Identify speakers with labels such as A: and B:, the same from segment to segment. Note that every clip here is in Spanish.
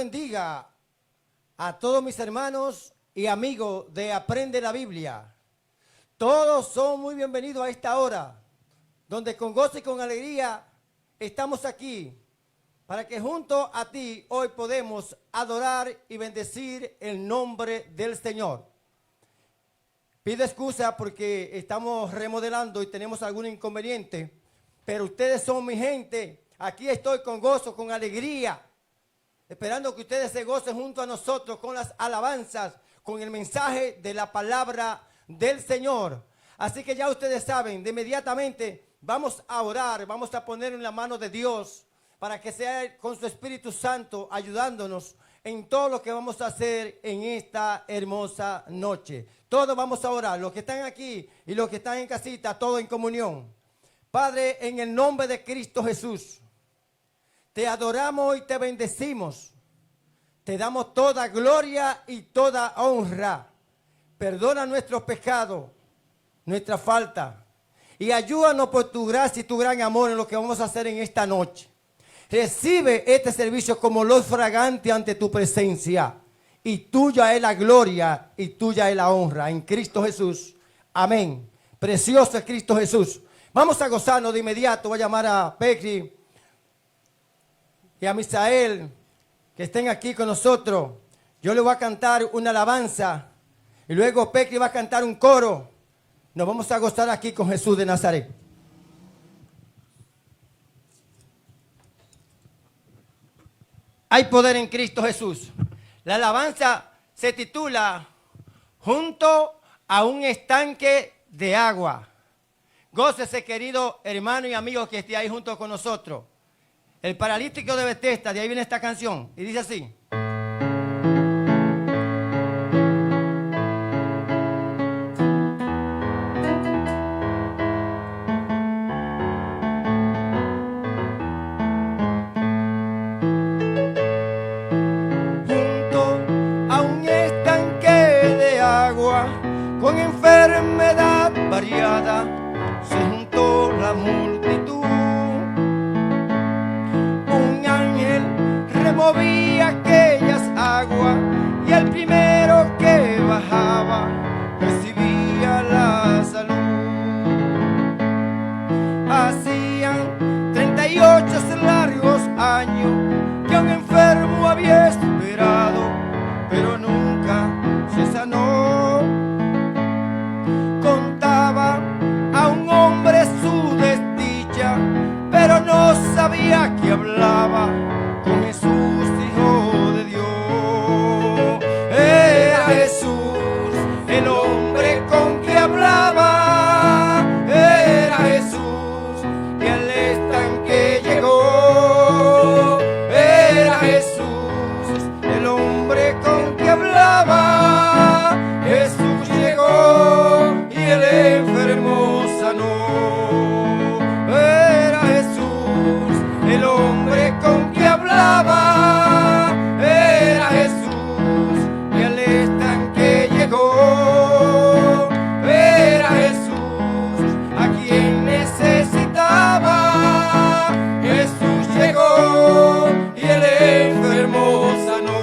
A: bendiga a todos mis hermanos y amigos de Aprende la Biblia. Todos son muy bienvenidos a esta hora, donde con gozo y con alegría estamos aquí, para que junto a ti hoy podemos adorar y bendecir el nombre del Señor. Pido excusa porque estamos remodelando y tenemos algún inconveniente, pero ustedes son mi gente. Aquí estoy con gozo, con alegría, esperando que ustedes se gocen junto a nosotros con las alabanzas, con el mensaje de la palabra del Señor. Así que ya ustedes saben, de inmediatamente vamos a orar, vamos a poner en la mano de Dios para que sea con su Espíritu Santo ayudándonos en todo lo que vamos a hacer en esta hermosa noche. Todos vamos a orar, los que están aquí y los que están en casita, todos en comunión. Padre, en el nombre de Cristo Jesús, te adoramos y te bendecimos. Te damos toda gloria y toda honra. Perdona nuestros pecados, nuestra falta, y ayúdanos por tu gracia y tu gran amor en lo que vamos a hacer en esta noche. Recibe este servicio como olor fragante ante tu presencia, y tuya es la gloria y tuya es la honra en Cristo Jesús. Amén. Precioso es Cristo Jesús. Vamos a gozarnos de inmediato. Voy a llamar a Pecri y a Misael que estén aquí con nosotros. Yo le voy a cantar una alabanza y luego Pecri va a cantar un coro. Nos vamos a gozar aquí con Jesús de Nazaret. Hay poder en Cristo Jesús. La alabanza se titula Junto a un estanque de agua. Gócese, querido hermano y amigo que esté ahí junto con nosotros. El paralítico de Betesda, de ahí viene esta canción. Y dice así. Con enfermedad variada se juntó la multitud. Un ángel removía aquellas aguas y el primero que bajaba recibía la salud. Hacían 38 largos años que un enfermo había esperado, pero nunca se sanó. Su desdicha, pero no sabía que hablaba con Jesús, Hijo de Dios. Era Jesús el hombre con que hablaba. Era Jesús y al estanque llegó. Era Jesús el hombre con que hablaba. Jesús llegó y el enfermo sanó. Era Jesús el hombre con que hablaba. Era Jesús y al estanque llegó. Era Jesús a quien necesitaba. Jesús llegó y el enfermo sanó.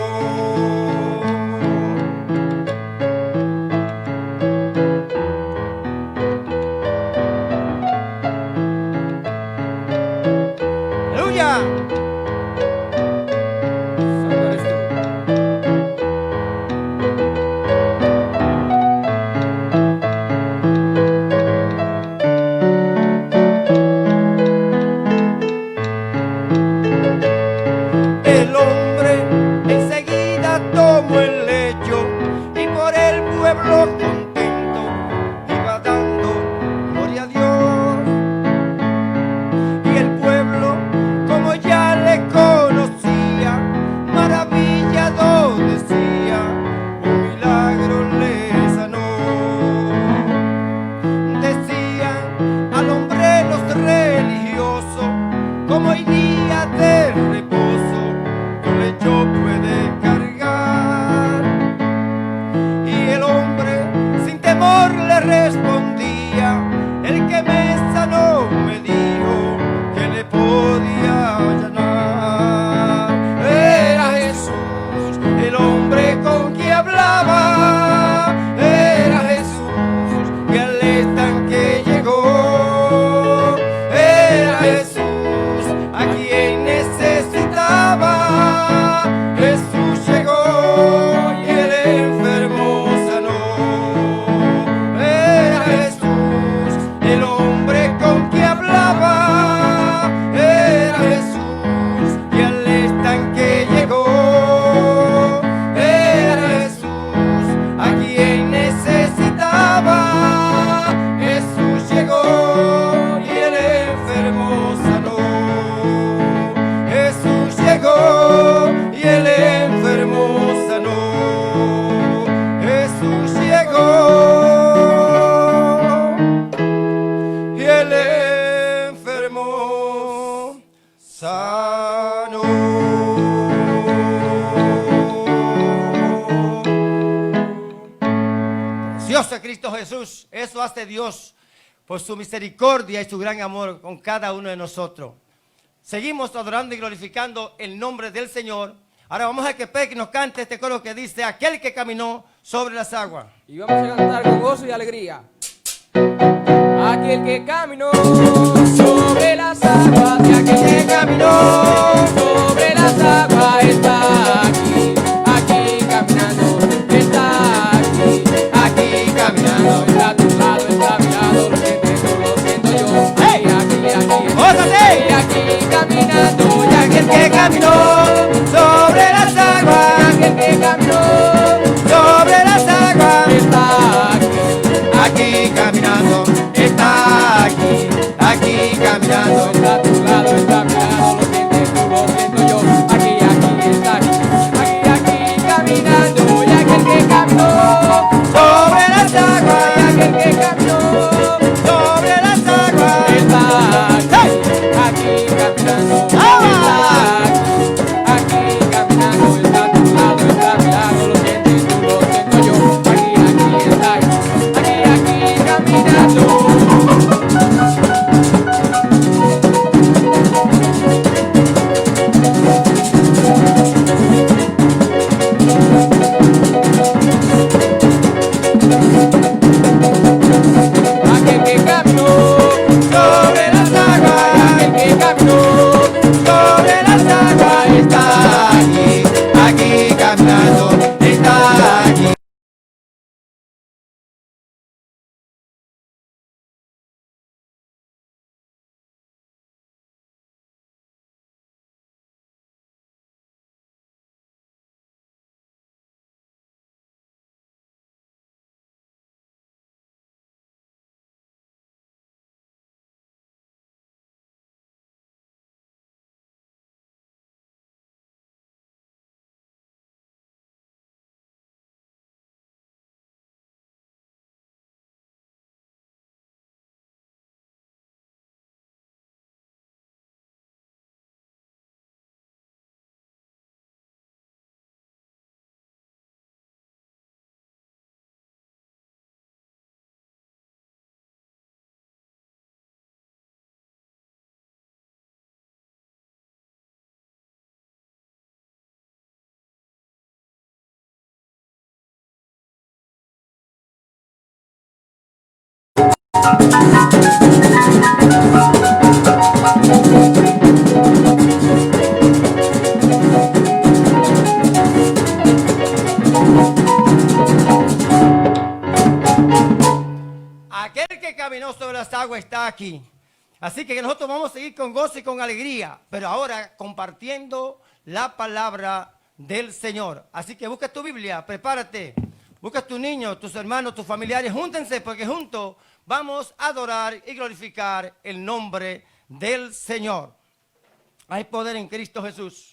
A: El hombre enseguida tomó el lecho y por el pueblo contento iba dando gloria a Dios. Y el pueblo, como ya le conocía, maravillado decía, un milagro le sanó. Decían al hombre los religiosos, como hoy día de reposo tu lecho puede cargar. Y el hombre sin temor le respondía, el que me sanó me dijo que le podía allanar. Era Jesús precioso de Cristo Jesús. Eso hace Dios por su misericordia y su gran amor con cada uno de nosotros. Seguimos adorando y glorificando el nombre del Señor. Ahora vamos a que Peque nos cante este coro que dice: aquel que caminó sobre las aguas.
B: Y vamos a cantar con gozo y alegría. Aquel que caminó sobre las aguas, y aquel que caminó sobre las aguas está aquí, aquí caminando, está aquí, aquí caminando. Está a tu lado, está a mi lado, lo sientes tú, lo siento yo.
A: ¡Hey!
B: Aquí caminando, y
A: Aquel que caminó sobre las aguas,
B: aquel que caminó
A: sobre las aguas,
B: está aquí.
A: aquí caminando, está aquí, aquí caminando.
B: Está a tu lado, está a mi lado, lo sientes tú, lo siento yo. Aquí, aquí está, aquí caminando. Y aquel que caminó
A: Sobre las
B: y
A: aguas,
B: aquel que caminó
A: sobre las aguas,
B: está aquí caminando. Está aquí caminando. Está a tu lado, está a mi lado, lo sientes tú, lo siento yo. Aquí está, aquí caminando. Aquel que caminó
A: sobre las aguas,
B: aquel que caminó
A: sobre las aguas, está aquí, aquí caminando, está aquí. Aquel que caminó sobre las aguas está aquí. Así que nosotros vamos a seguir con gozo y con alegría, pero ahora compartiendo la palabra del Señor. Así que busca tu Biblia, prepárate, busca tus niños, tus hermanos, tus familiares, júntense porque juntos vamos a adorar y glorificar el nombre del Señor. Hay poder en Cristo Jesús.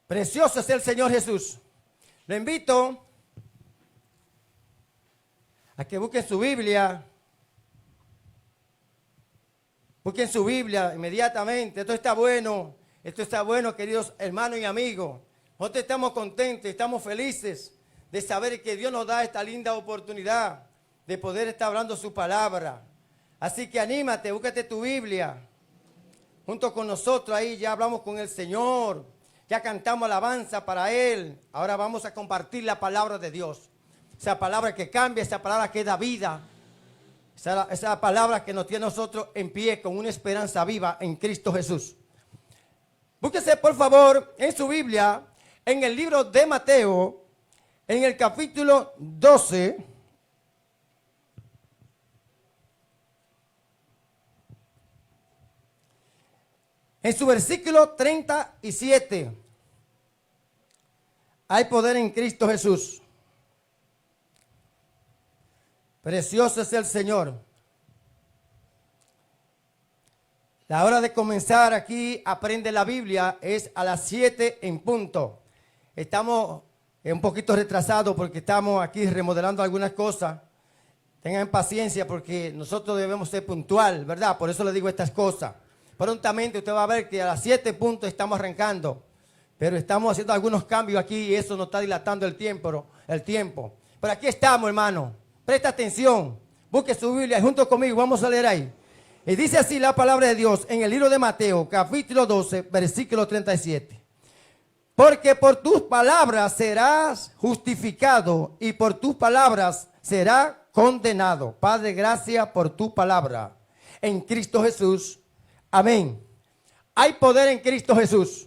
A: Precioso es el Señor Jesús. Le invito a que busquen su Biblia. Busquen su Biblia inmediatamente. Esto está bueno, queridos hermanos y amigos. Nosotros estamos contentos, estamos felices de saber que Dios nos da esta linda oportunidad de poder estar hablando su palabra. Así que anímate, búscate tu Biblia. Junto con nosotros ahí ya hablamos con el Señor. Ya cantamos alabanza para Él. Ahora vamos a compartir la palabra de Dios. Esa palabra que cambia, esa palabra que da vida. Esa palabra que nos tiene a nosotros en pie con una esperanza viva en Cristo Jesús. Búsquese por favor en su Biblia, en el libro de Mateo, en el capítulo 12. En su versículo 37, hay poder en Cristo Jesús. Precioso es el Señor. La hora de comenzar aquí, aprende la Biblia, es a las 7 en punto. Estamos un poquito retrasados porque estamos aquí remodelando algunas cosas. Tengan paciencia porque nosotros debemos ser puntual, ¿verdad? Por eso les digo estas cosas. Prontamente usted va a ver que a las 7 puntos estamos arrancando. Pero estamos haciendo algunos cambios aquí y eso nos está dilatando el tiempo. Pero aquí estamos, hermano. Presta atención. Busque su Biblia y junto conmigo vamos a leer ahí. Y dice así la palabra de Dios en el libro de Mateo, capítulo 12, versículo 37. Porque por tus palabras serás justificado y por tus palabras serás condenado. Padre, gracias por tu palabra en Cristo Jesús. Amén. Hay poder en Cristo Jesús.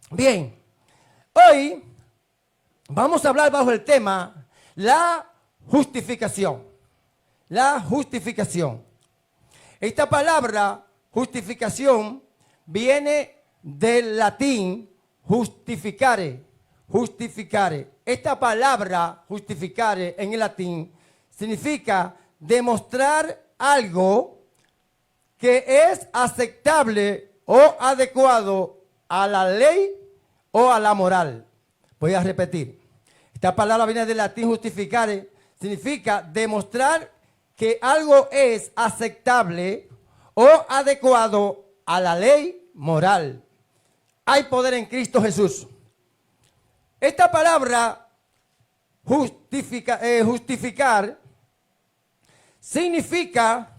A: Bien, hoy vamos a hablar bajo el tema la justificación. La justificación. Esta palabra justificación viene del latín justificare. Justificare. Esta palabra justificare en el latín significa demostrar algo que es aceptable o adecuado a la ley o a la moral. Voy a repetir. Esta palabra viene del latín justificare. Significa demostrar que algo es aceptable o adecuado a la ley moral. Hay poder en Cristo Jesús. Esta palabra justificar significa,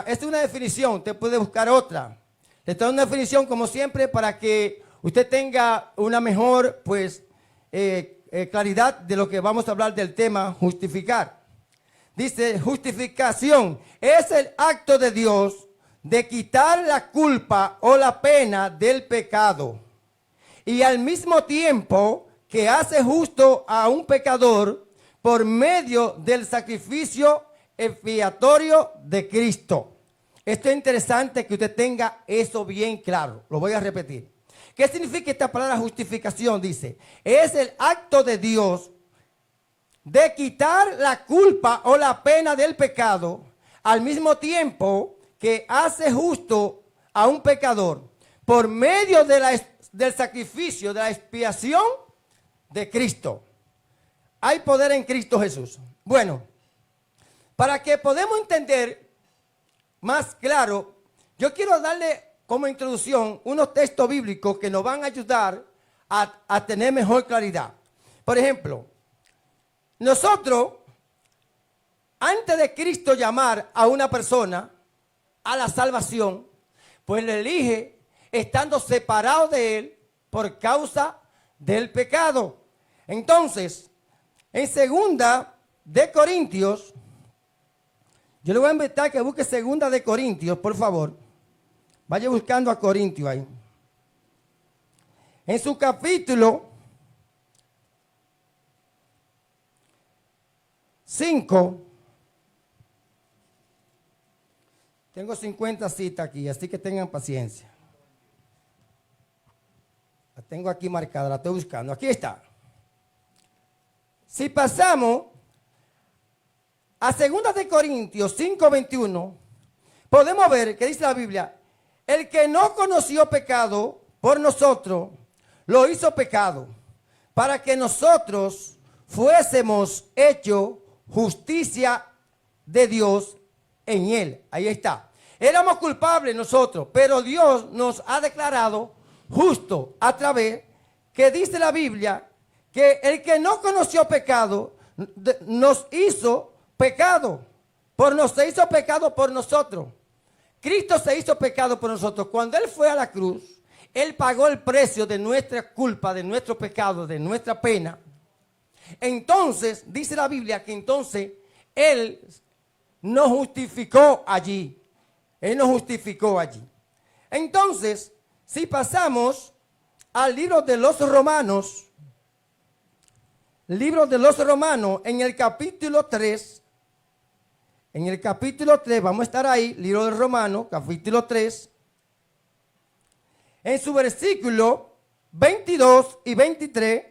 A: es una definición, usted puede buscar otra. Le estoy dando una definición como siempre para que usted tenga una mejor claridad de lo que vamos a hablar del tema justificar. Dice, justificación es el acto de Dios de quitar la culpa o la pena del pecado y al mismo tiempo que hace justo a un pecador por medio del sacrificio expiatorio de Cristo. Esto es interesante que usted tenga eso bien claro. Lo voy a repetir. ¿Qué significa esta palabra justificación? Dice, es el acto de Dios de quitar la culpa o la pena del pecado al mismo tiempo que hace justo a un pecador por medio del sacrificio, de la expiación de Cristo. Hay poder en Cristo Jesús. Bueno, para que podamos entender más claro, yo quiero darle como introducción unos textos bíblicos que nos van a ayudar a tener mejor claridad. Por ejemplo, nosotros, antes de Cristo llamar a una persona a la salvación, pues le elige estando separado de él por causa del pecado. Entonces, en 2 de Corintios, yo le voy a invitar que busque 2 de Corintios, por favor. Vaya buscando a Corintios ahí. En su capítulo 5, tengo 50 citas aquí, así que tengan paciencia. La tengo aquí marcada, la estoy buscando. Aquí está. Si pasamos a 2 de Corintios 5:21, podemos ver que dice la Biblia, el que no conoció pecado por nosotros, lo hizo pecado, para que nosotros fuésemos hechos justicia de Dios en él. Ahí está. Éramos culpables nosotros, pero Dios nos ha declarado justo a través que dice la Biblia que el que no conoció pecado nos hizo pecado. Se hizo pecado por nosotros. Cristo se hizo pecado por nosotros. Cuando Él fue a la cruz, Él pagó el precio de nuestra culpa, de nuestro pecado, de nuestra pena. Entonces, dice la Biblia que entonces Él nos justificó allí. Él nos justificó allí. Entonces, si pasamos al libro de los Romanos, en el capítulo 3, vamos a estar ahí, libro de Romanos, capítulo 3, en su versículo 22 y 23,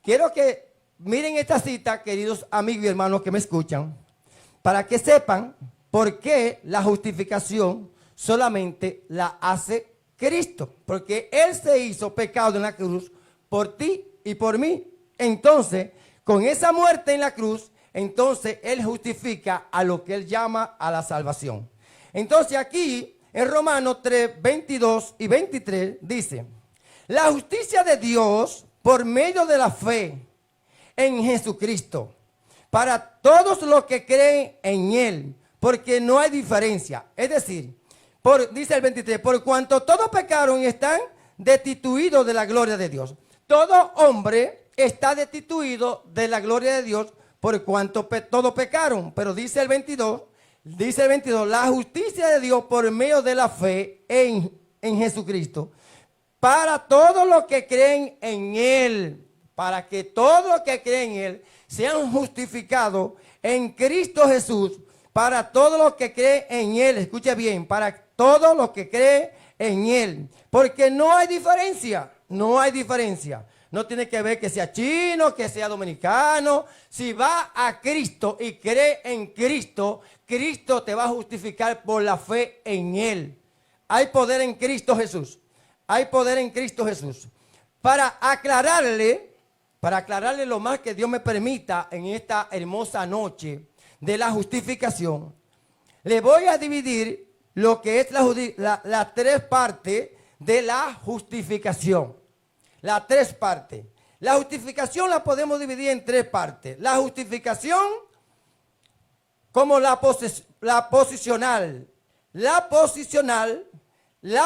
A: quiero que miren esta cita, queridos amigos y hermanos que me escuchan, para que sepan por qué la justificación solamente la hace Cristo. Porque Él se hizo pecado en la cruz por ti y por mí. Entonces, con esa muerte en la cruz, entonces Él justifica a lo que Él llama a la salvación. Entonces aquí en Romanos 3, 22 y 23 dice: la justicia de Dios por medio de la fe en Jesucristo, para todos los que creen en Él, porque no hay diferencia. Es decir, dice el 23, por cuanto todos pecaron y están destituidos de la gloria de Dios. Todo hombre está destituido de la gloria de Dios por cuanto todos pecaron. Pero dice el 22, la justicia de Dios por medio de la fe en Jesucristo, para todos los que creen en Él, para que todos los que creen en Él sean justificados en Cristo Jesús, para todos los que creen en Él, escuche bien, para todos los que creen en Él, porque no hay diferencia, no hay diferencia. No tiene que ver que sea chino, que sea dominicano. Si va a Cristo y cree en Cristo, Cristo te va a justificar por la fe en Él. Hay poder en Cristo Jesús. Hay poder en Cristo Jesús. Para aclararle lo más que Dios me permita en esta hermosa noche de la justificación, le voy a dividir lo que es las tres partes de la justificación. Las tres partes. La justificación la podemos dividir en tres partes. La justificación como la posicional, la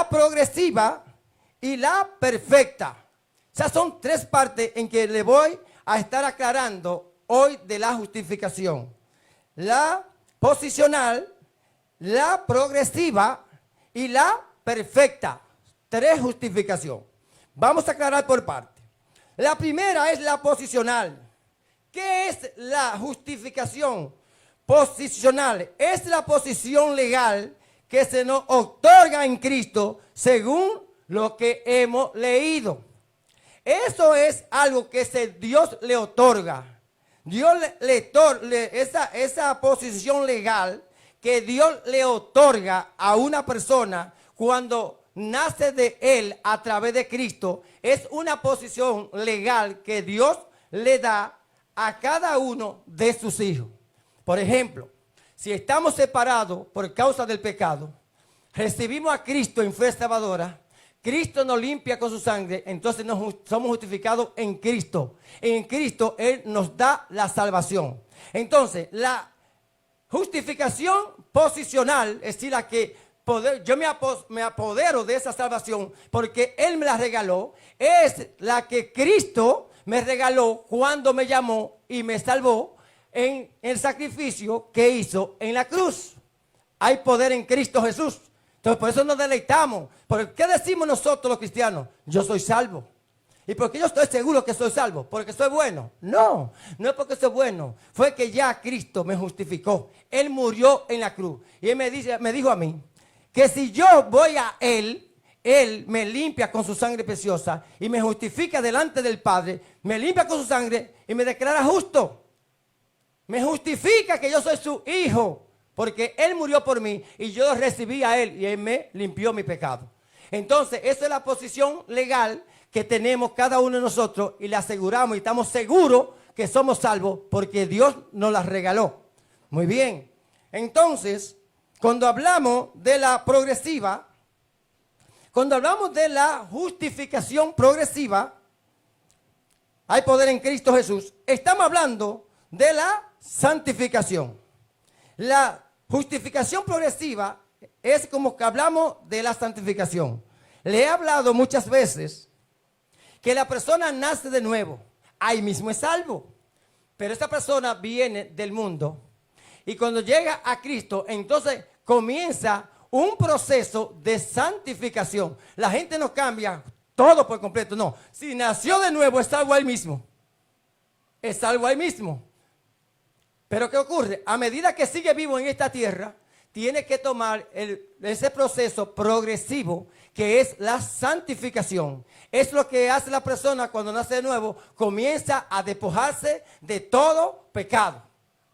A: progresiva y la perfecta. O sea, son tres partes en que le voy a estar aclarando hoy de la justificación. La posicional, la progresiva y la perfecta. Tres justificaciones. Vamos a aclarar por parte. La primera es la posicional. ¿Qué es la justificación posicional? Es la posición legal que se nos otorga en Cristo según lo que hemos leído. Eso es algo que Dios le otorga. Dios esa posición legal que Dios le otorga a una persona cuando nace de Él a través de Cristo, es una posición legal que Dios le da a cada uno de sus hijos. Por ejemplo, si estamos separados por causa del pecado, recibimos a Cristo en fe salvadora, Cristo nos limpia con su sangre, entonces somos justificados en Cristo. En Cristo Él nos da la salvación. Entonces, la justificación posicional, es decir, la que yo me apodero de esa salvación porque Él me la regaló, es la que Cristo me regaló cuando me llamó y me salvó en el sacrificio que hizo en la cruz. Hay poder en Cristo Jesús. Entonces por eso nos deleitamos. ¿Por qué decimos nosotros los cristianos? Yo soy salvo. ¿Y por qué yo estoy seguro que soy salvo? ¿Porque soy bueno? No, no es porque soy bueno. Fue que ya Cristo me justificó. Él murió en la cruz. Y Él me dijo a mí que si yo voy a Él, Él me limpia con su sangre preciosa y me justifica delante del Padre, me limpia con su sangre y me declara justo. Me justifica que yo soy su hijo, porque Él murió por mí y yo recibí a Él y Él me limpió mi pecado. Entonces, esa es la posición legal que tenemos cada uno de nosotros y le aseguramos y estamos seguros que somos salvos porque Dios nos la regaló. Muy bien. Entonces, cuando hablamos de la progresiva, cuando hablamos de la justificación progresiva, hay poder en Cristo Jesús. Estamos hablando de la santificación. La justificación progresiva es como que hablamos de la santificación. Le he hablado muchas veces que la persona nace de nuevo, ahí mismo es salvo. Pero esta persona viene del mundo y cuando llega a Cristo, entonces comienza un proceso de santificación. La gente no cambia todo por completo, no. Si nació de nuevo, es salvo ahí mismo. Es salvo ahí mismo. Pero ¿qué ocurre? A medida que sigue vivo en esta tierra, tiene que tomar ese proceso progresivo que es la santificación. Es lo que hace la persona cuando nace de nuevo, comienza a despojarse de todo pecado.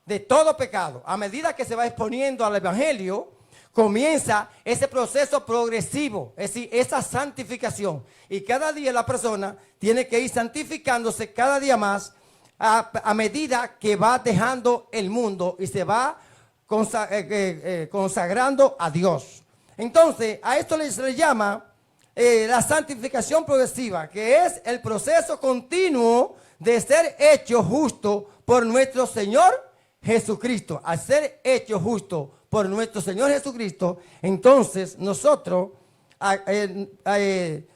A: De todo pecado. A medida que se va exponiendo al evangelio, comienza ese proceso progresivo, es decir, esa santificación. Y cada día la persona tiene que ir santificándose cada día más a medida que va dejando el mundo y se va consagrando a Dios. Entonces, a esto se le llama la santificación progresiva, que es el proceso continuo de ser hecho justo por nuestro Señor Jesucristo. Al ser hecho justo por nuestro Señor Jesucristo, entonces nosotros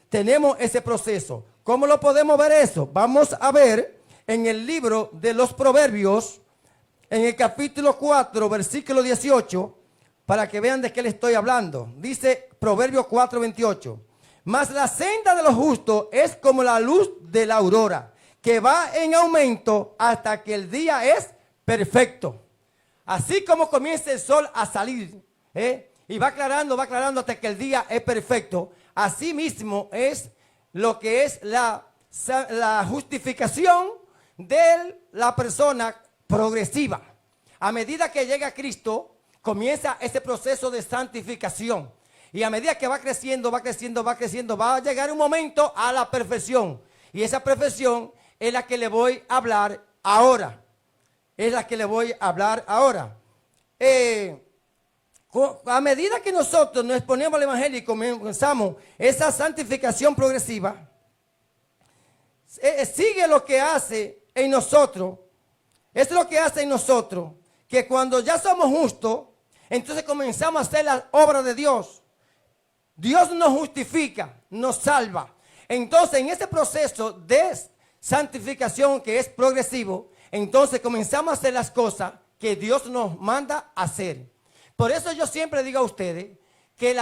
A: tenemos ese proceso. ¿Cómo lo podemos ver eso? Vamos a ver en el libro de los Proverbios, en el capítulo 4, versículo 18, para que vean de qué le estoy hablando. Dice Proverbios 4, 28. Mas la senda de los justos es como la luz de la aurora, que va en aumento hasta que el día es perfecto. Así como comienza el sol a salir, y va aclarando hasta que el día es perfecto. Así mismo es lo que es la justificación de la persona progresiva. A medida que llega a Cristo, comienza ese proceso de santificación. Y a medida que va creciendo, va a llegar un momento a la perfección. Y esa perfección es la que le voy a hablar ahora. A medida que nosotros nos exponemos al Evangelio y comenzamos esa santificación progresiva, sigue lo que hace en nosotros. Es lo que hace en nosotros, que cuando ya somos justos, entonces comenzamos a hacer la obra de Dios. Dios nos justifica, nos salva. Entonces, en ese proceso de santificación que es progresivo, entonces comenzamos a hacer las cosas que Dios nos manda a hacer. Por eso yo siempre digo a ustedes que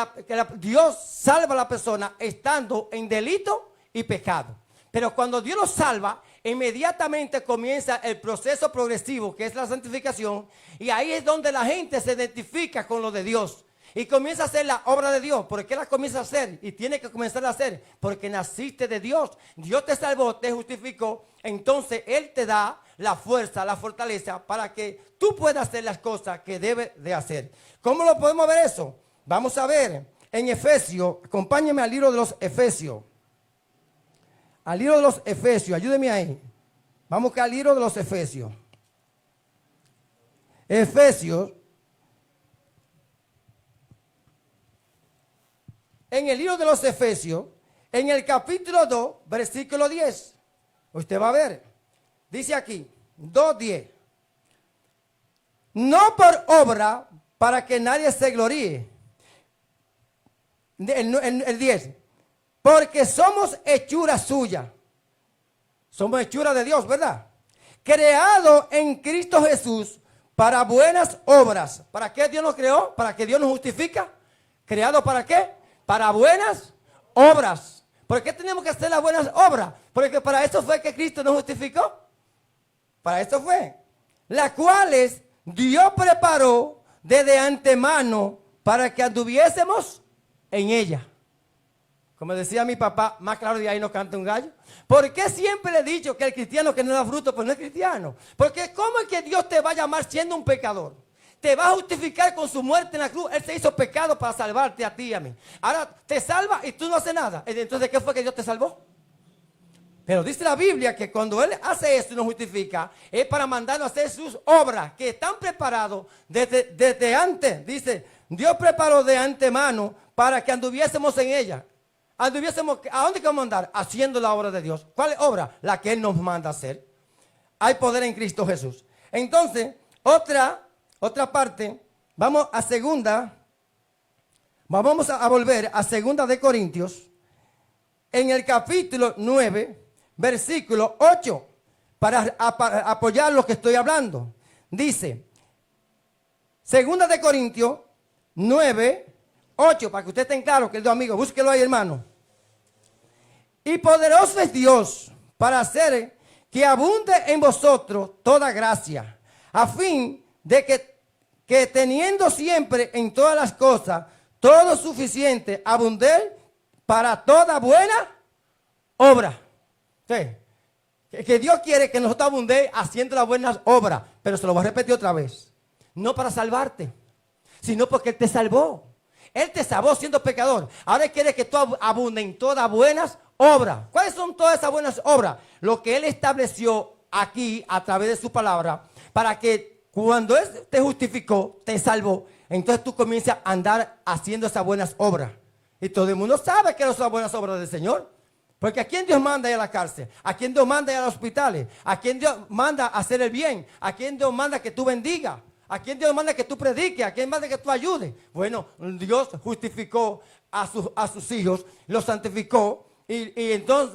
A: Dios salva a la persona estando en delito y pecado. Pero cuando Dios los salva, inmediatamente comienza el proceso progresivo, que es la santificación, y ahí es donde la gente se identifica con lo de Dios y comienza a hacer la obra de Dios. ¿Por qué la comienza a hacer? Y tiene que comenzar a hacer porque naciste de Dios. Dios te salvó, te justificó. Entonces Él te da la fuerza, la fortaleza para que tú puedas hacer las cosas que debes de hacer. ¿Cómo lo podemos ver eso? Vamos a ver en Efesios. Acompáñenme al libro de los Efesios. Al libro de los Efesios, ayúdeme ahí. Vamos al libro de los Efesios. Efesios. En el libro de los Efesios, en el capítulo 2, versículo 10. Usted va a ver. Dice aquí, 2:10. No por obra para que nadie se gloríe. El 10. Porque somos hechura suya. Somos hechura de Dios, ¿verdad? Creado en Cristo Jesús para buenas obras. ¿Para qué Dios nos creó? ¿Para que Dios nos justifica? ¿Creado para qué? Para buenas obras. ¿Por qué tenemos que hacer las buenas obras? Porque para eso fue que Cristo nos justificó. Para eso fue. Las cuales Dios preparó desde antemano para que anduviésemos en ella. Como decía mi papá, más claro de ahí no canta un gallo. ¿Por qué siempre le he dicho que el cristiano que no da fruto, pues no es cristiano? Porque ¿cómo es que Dios te va a llamar siendo un pecador? Te va a justificar con su muerte en la cruz. Él se hizo pecado para salvarte a ti y a mí. Ahora te salva y tú no haces nada. Entonces, ¿de qué fue que Dios te salvó? Pero dice la Biblia que cuando Él hace esto y nos justifica, es para mandarnos a hacer sus obras que están preparadas desde antes. Dice, Dios preparó de antemano para que anduviésemos en ella. ¿A dónde vamos a andar? Haciendo la obra de Dios. ¿Cuál es obra? La que Él nos manda a hacer. Hay poder en Cristo Jesús. Entonces, otra parte, vamos a volver a segunda de Corintios, en el capítulo 9, versículo 8, para apoyar lo que estoy hablando. Dice, segunda de Corintios 9, 8, para que usted esté claro, querido amigo, búsquelo ahí, hermano. Y poderoso es Dios para hacer que abunde en vosotros toda gracia, a fin de que teniendo siempre en todas las cosas todo suficiente, abundar para toda buena obra. Sí. Que Dios quiere que nosotros abundemos haciendo las buenas obras, pero se lo voy a repetir otra vez. No para salvarte, sino porque Él te salvó. Él te salvó siendo pecador. Ahora Él quiere que tú abundes en todas buenas obras. ¿Cuáles son todas esas buenas obras? Lo que Él estableció aquí a través de su palabra para que cuando Él te justificó, te salvó, entonces tú comienzas a andar haciendo esas buenas obras. Y todo el mundo sabe que son las buenas obras del Señor. Porque ¿a quién Dios manda ir a la cárcel? ¿A quién Dios manda ir a los hospitales? ¿A quién Dios manda a hacer el bien? ¿A quién Dios manda que tú bendigas? ¿A quién Dios manda que tú prediques? ¿A quién manda que tú ayudes? Bueno, Dios justificó a sus hijos, los santificó. Y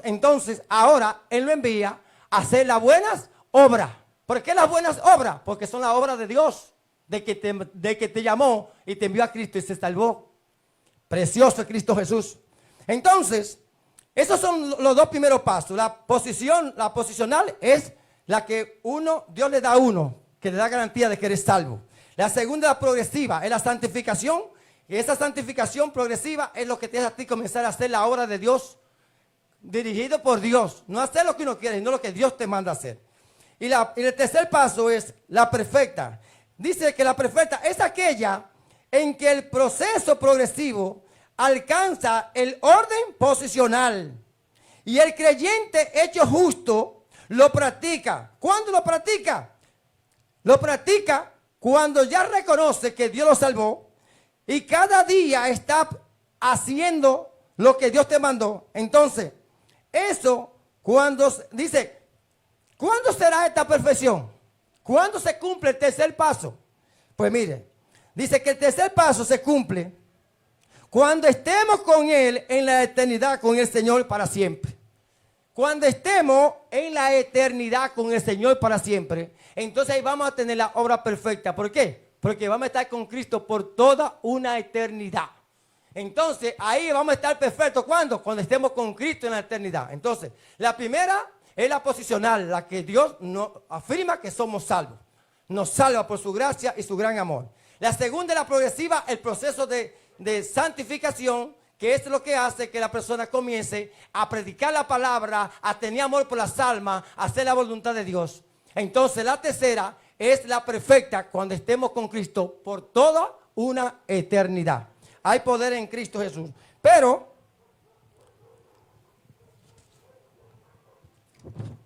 A: entonces ahora Él lo envía a hacer las buenas obras. ¿Por qué las buenas obras? Porque son las obras de Dios, de que te llamó y te envió a Cristo y se salvó. Precioso Cristo Jesús. Entonces, esos son los dos primeros pasos. La posicional es la que Dios le da a uno, que le da garantía de que eres salvo. La segunda, la progresiva, es la santificación. Y esa santificación progresiva es lo que te hace a ti comenzar a hacer la obra de Dios, dirigido por Dios. No hacer lo que uno quiere, sino lo que Dios te manda a hacer. Y el tercer paso es la perfecta. Dice que la perfecta es aquella en que el proceso progresivo alcanza el orden posicional. Y el creyente hecho justo lo practica. ¿Cuándo lo practica? Lo practica cuando ya reconoce que Dios lo salvó y cada día está haciendo lo que Dios te mandó. Entonces, eso cuando dice, ¿cuándo será esta perfección? ¿Cuándo se cumple el tercer paso? Pues mire, dice que el tercer paso se cumple cuando estemos con Él en la eternidad, con el Señor para siempre. Cuando estemos en la eternidad con el Señor para siempre, entonces ahí vamos a tener la obra perfecta. ¿Por qué? Porque vamos a estar con Cristo por toda una eternidad. Entonces ahí vamos a estar perfectos. ¿Cuándo? Cuando estemos con Cristo en la eternidad. Entonces, la primera es la posicional, la que Dios nos afirma que somos salvos. Nos salva por su gracia y su gran amor. La segunda es la progresiva, el proceso de santificación, que es lo que hace que la persona comience a predicar la palabra, a tener amor por las almas, a hacer la voluntad de Dios. Entonces la tercera es la perfecta, cuando estemos con Cristo por toda una eternidad. Hay poder en Cristo Jesús. Pero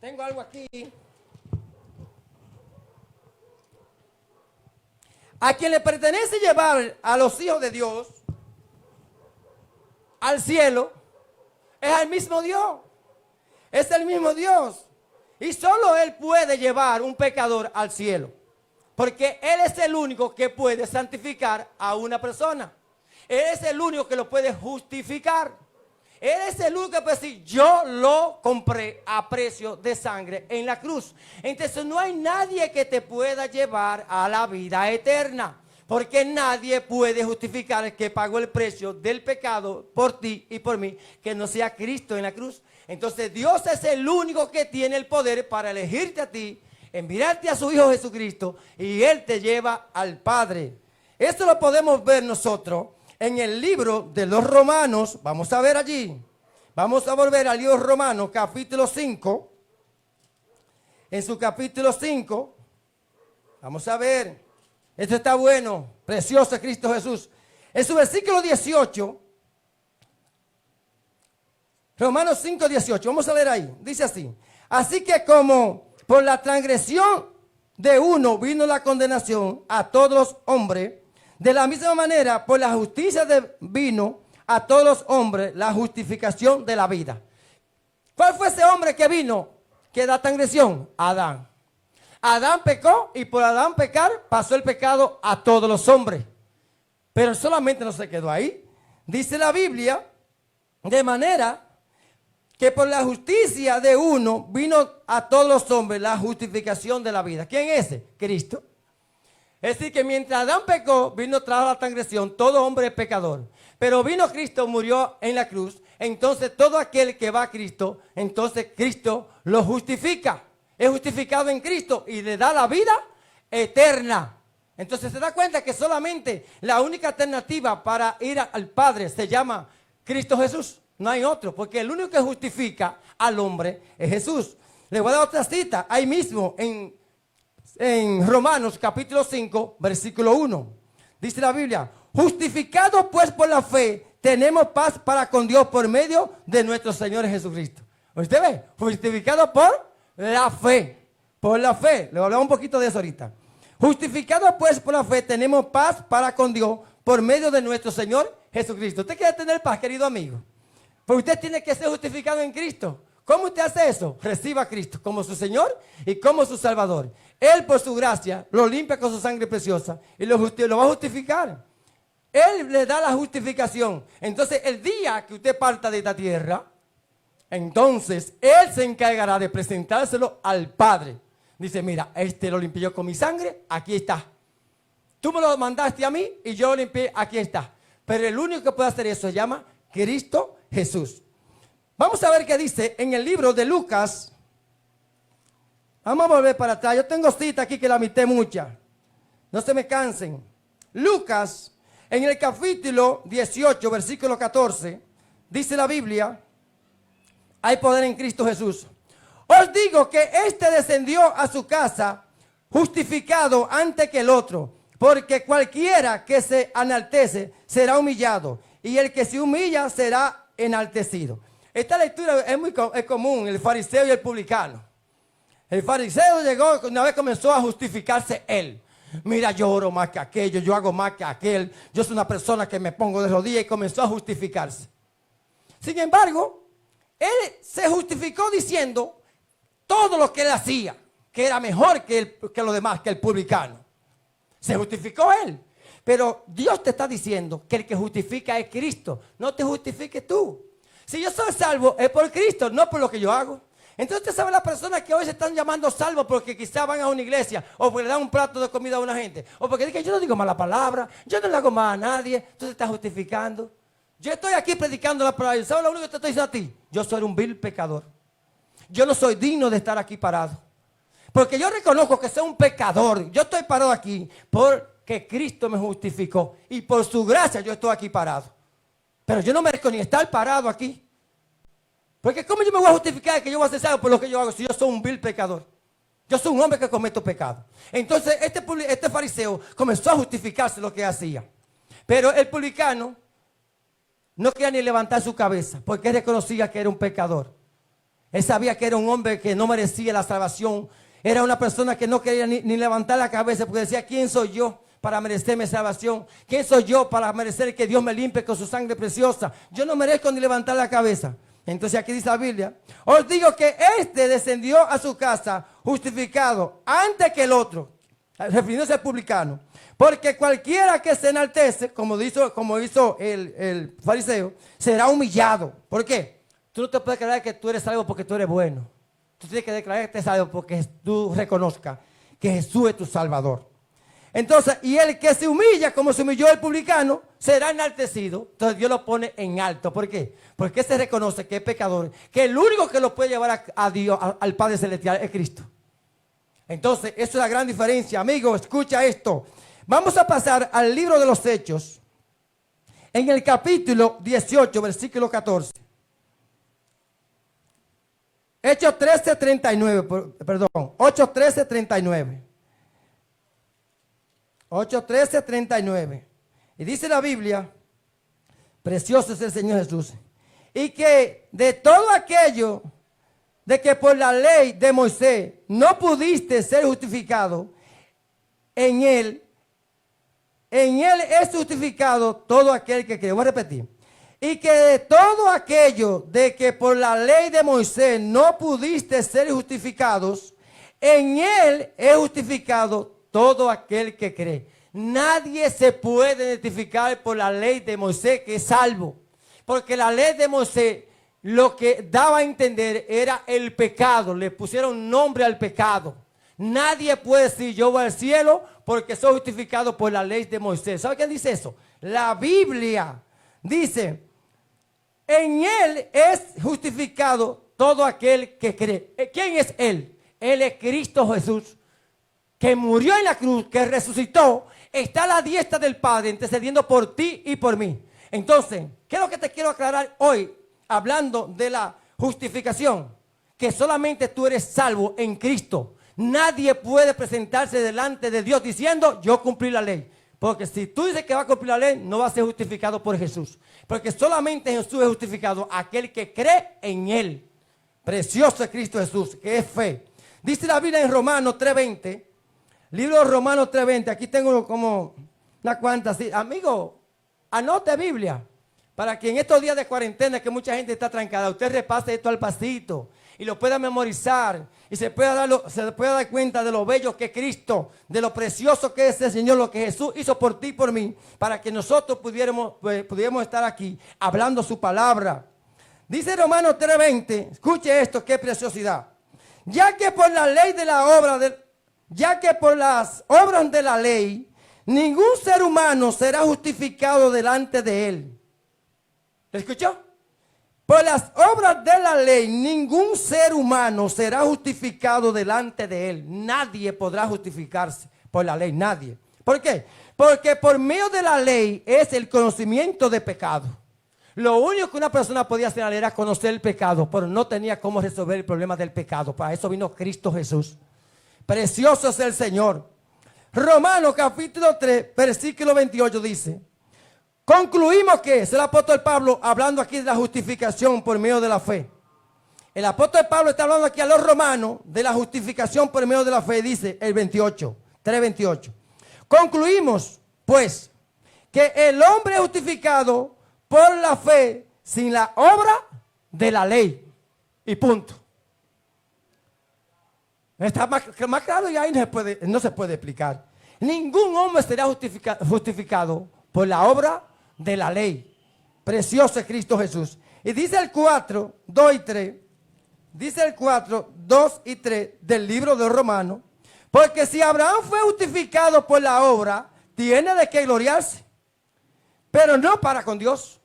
A: tengo algo aquí. A quien le pertenece llevar a los hijos de Dios al cielo, es el mismo Dios. Es el mismo Dios. Y solo Él puede llevar un pecador al cielo. Porque Él es el único que puede santificar a una persona. Él es el único que lo puede justificar. Él es el único que puede decir, yo lo compré a precio de sangre en la cruz. Entonces no hay nadie que te pueda llevar a la vida eterna. Porque nadie puede justificar el que pagó el precio del pecado por ti y por mí, que no sea Cristo en la cruz. Entonces Dios es el único que tiene el poder para elegirte a ti, enviarte a su Hijo Jesucristo, y Él te lleva al Padre. Esto lo podemos ver nosotros en el libro de los Romanos. Vamos a ver allí. Vamos a volver al libro Romanos, capítulo 5. En su capítulo 5, vamos a ver. Esto está bueno, precioso Cristo Jesús. En su versículo 18, Romanos 5, 18, vamos a leer ahí. Dice así: así que como por la transgresión de uno vino la condenación a todos los hombres, de la misma manera por la justicia vino a todos los hombres la justificación de la vida. ¿Cuál fue ese hombre que vino que da transgresión? Adán. Adán pecó y por Adán pecar pasó el pecado a todos los hombres. Pero solamente no se quedó ahí. Dice la Biblia, de manera que por la justicia de uno vino a todos los hombres la justificación de la vida. ¿Quién es ese? Cristo. Es decir, que mientras Adán pecó, vino tras la transgresión, todo hombre es pecador. Pero vino Cristo, murió en la cruz. Entonces todo aquel que va a Cristo, entonces Cristo lo justifica. Es justificado en Cristo y le da la vida eterna. Entonces se da cuenta que solamente la única alternativa para ir al Padre se llama Cristo Jesús. No hay otro, porque el único que justifica al hombre es Jesús. Le voy a dar otra cita, ahí mismo en Romanos capítulo 5, versículo 1. Dice la Biblia: justificados pues por la fe, tenemos paz para con Dios por medio de nuestro Señor Jesucristo. ¿Usted ve? Justificados por la fe. Por la fe. Le voy a hablar un poquito de eso ahorita. Justificados pues por la fe, tenemos paz para con Dios por medio de nuestro Señor Jesucristo. ¿Usted quiere tener paz, querido amigo? Pues usted tiene que ser justificado en Cristo. ¿Cómo usted hace eso? Reciba a Cristo como su Señor y como su Salvador. Él por su gracia lo limpia con su sangre preciosa y lo va a justificar. Él le da la justificación. Entonces el día que usted parta de esta tierra, entonces Él se encargará de presentárselo al Padre. Dice, mira, este lo limpié yo con mi sangre, aquí está. Tú me lo mandaste a mí y yo lo limpié, aquí está. Pero el único que puede hacer eso se llama Cristo Jesús. Vamos a ver qué dice en el libro de Lucas. Vamos a volver para atrás. Yo tengo cita aquí que la mitad mucha. No se me cansen. Lucas, en el capítulo 18, versículo 14, dice la Biblia, hay poder en Cristo Jesús. Os digo que este descendió a su casa justificado antes que el otro, porque cualquiera que se enaltece será humillado, y el que se humilla será enaltecido. Esta lectura es común, el fariseo y el publicano. El fariseo llegó, una vez comenzó a justificarse él. Mira, yo oro más que aquello, yo hago más que aquel, yo soy una persona que me pongo de rodillas, y comenzó a justificarse. Sin embargo, él se justificó diciendo todo lo que él hacía, que era mejor que los demás, que el publicano. Se justificó él. Pero Dios te está diciendo que el que justifica es Cristo. No te justifiques tú. Si yo soy salvo es por Cristo, no por lo que yo hago. Entonces usted sabe las personas que hoy se están llamando salvos porque quizás van a una iglesia o porque le dan un plato de comida a una gente o porque dicen yo no digo mala palabra, yo no le hago mal a nadie. Entonces está justificando. Yo estoy aquí predicando la palabra. ¿Sabes lo único que te estoy diciendo a ti? Yo soy un vil pecador. Yo no soy digno de estar aquí parado. Porque yo reconozco que soy un pecador. Yo estoy parado aquí porque Cristo me justificó. Y por su gracia yo estoy aquí parado. Pero yo no merezco ni estar parado aquí. Porque ¿cómo yo me voy a justificar que yo voy a ser salvo por lo que yo hago si yo soy un vil pecador? Yo soy un hombre que cometo pecado. Entonces este fariseo comenzó a justificarse lo que hacía. Pero el publicano no quería ni levantar su cabeza porque él reconocía que era un pecador. Él sabía que era un hombre que no merecía la salvación. Era una persona que no quería ni levantar la cabeza porque decía, ¿quién soy yo para merecerme salvación? ¿Quién soy yo para merecer que Dios me limpie con su sangre preciosa? Yo no merezco ni levantar la cabeza. Entonces aquí dice la Biblia, os digo que este descendió a su casa justificado antes que el otro, refiriéndose al publicano. Porque cualquiera que se enaltece, como hizo el fariseo, será humillado. ¿Por qué? Tú no te puedes declarar que tú eres salvo porque tú eres bueno. Tú tienes que declarar que eres salvo porque tú reconozcas que Jesús es tu Salvador. Entonces, y el que se humilla, como se humilló el publicano, será enaltecido. Entonces Dios lo pone en alto. ¿Por qué? Porque se reconoce que es pecador, que el único que lo puede llevar a Dios, al Padre Celestial, es Cristo. Entonces, eso es la gran diferencia. Amigo, escucha esto. Vamos a pasar al libro de los Hechos, en el capítulo 18, versículo 14. Hechos 13, 39, perdón, 8, 13, 39. 8, 13, 39. Y dice la Biblia, precioso es el Señor Jesús, y que de todo aquello de que por la ley de Moisés no pudiste ser justificado, en él es justificado todo aquel que cree. Voy a repetir. Y que de todo aquello de que por la ley de Moisés no pudiste ser justificados, en él es justificado todo aquel que cree. Nadie se puede identificar por la ley de Moisés que es salvo. Porque la ley de Moisés lo que daba a entender era el pecado. Le pusieron nombre al pecado. Nadie puede decir yo voy al cielo porque soy justificado por la ley de Moisés. ¿Sabe quién dice eso? La Biblia dice, en él es justificado todo aquel que cree. ¿Quién es él? Él es Cristo Jesús, que murió en la cruz, que resucitó, está a la diestra del Padre, intercediendo por ti y por mí. Entonces, ¿qué es lo que te quiero aclarar hoy? Hablando de la justificación, que solamente tú eres salvo en Cristo. Nadie puede presentarse delante de Dios diciendo, yo cumplí la ley. Porque si tú dices que va a cumplir la ley, no va a ser justificado por Jesús. Porque solamente Jesús es justificado aquel que cree en él. Precioso es Cristo Jesús, que es fe. Dice la Biblia en Romanos 3:20, Libro de Romanos 3:20. Aquí tengo como unas cuantas. Sí. Amigo, anote Biblia. Para que en estos días de cuarentena que mucha gente está trancada, usted repase esto al pasito y lo pueda memorizar y se pueda dar cuenta de lo bello que es Cristo, de lo precioso que es el Señor, lo que Jesús hizo por ti y por mí, para que nosotros pudiéramos estar aquí hablando su palabra. Dice Romanos 3:20, escuche esto, qué preciosidad. Ya que por las obras de la ley, ningún ser humano será justificado delante de él. ¿Lo escuchó? Por las obras de la ley, ningún ser humano será justificado delante de él. Nadie podrá justificarse por la ley, nadie. ¿Por qué? Porque por medio de la ley es el conocimiento de pecado. Lo único que una persona podía hacer era conocer el pecado, pero no tenía cómo resolver el problema del pecado. Para eso vino Cristo Jesús. Precioso es el Señor. Romanos capítulo 3, versículo 28 dice: concluimos que es el apóstol Pablo hablando aquí de la justificación por medio de la fe. El apóstol Pablo está hablando aquí a los romanos de la justificación por medio de la fe. Dice el 28, 3:28. Concluimos, pues, que el hombre es justificado por la fe sin la obra de la ley. Y punto. Está más claro y ahí no se puede explicar. Ningún hombre será justificado por la obra de la ley. Precioso es Cristo Jesús. Y dice el 4, 2 y 3. Dice el 4, 2 y 3 del libro de Romanos. Porque si Abraham fue justificado por la obra, tiene de qué gloriarse, pero no para con Dios.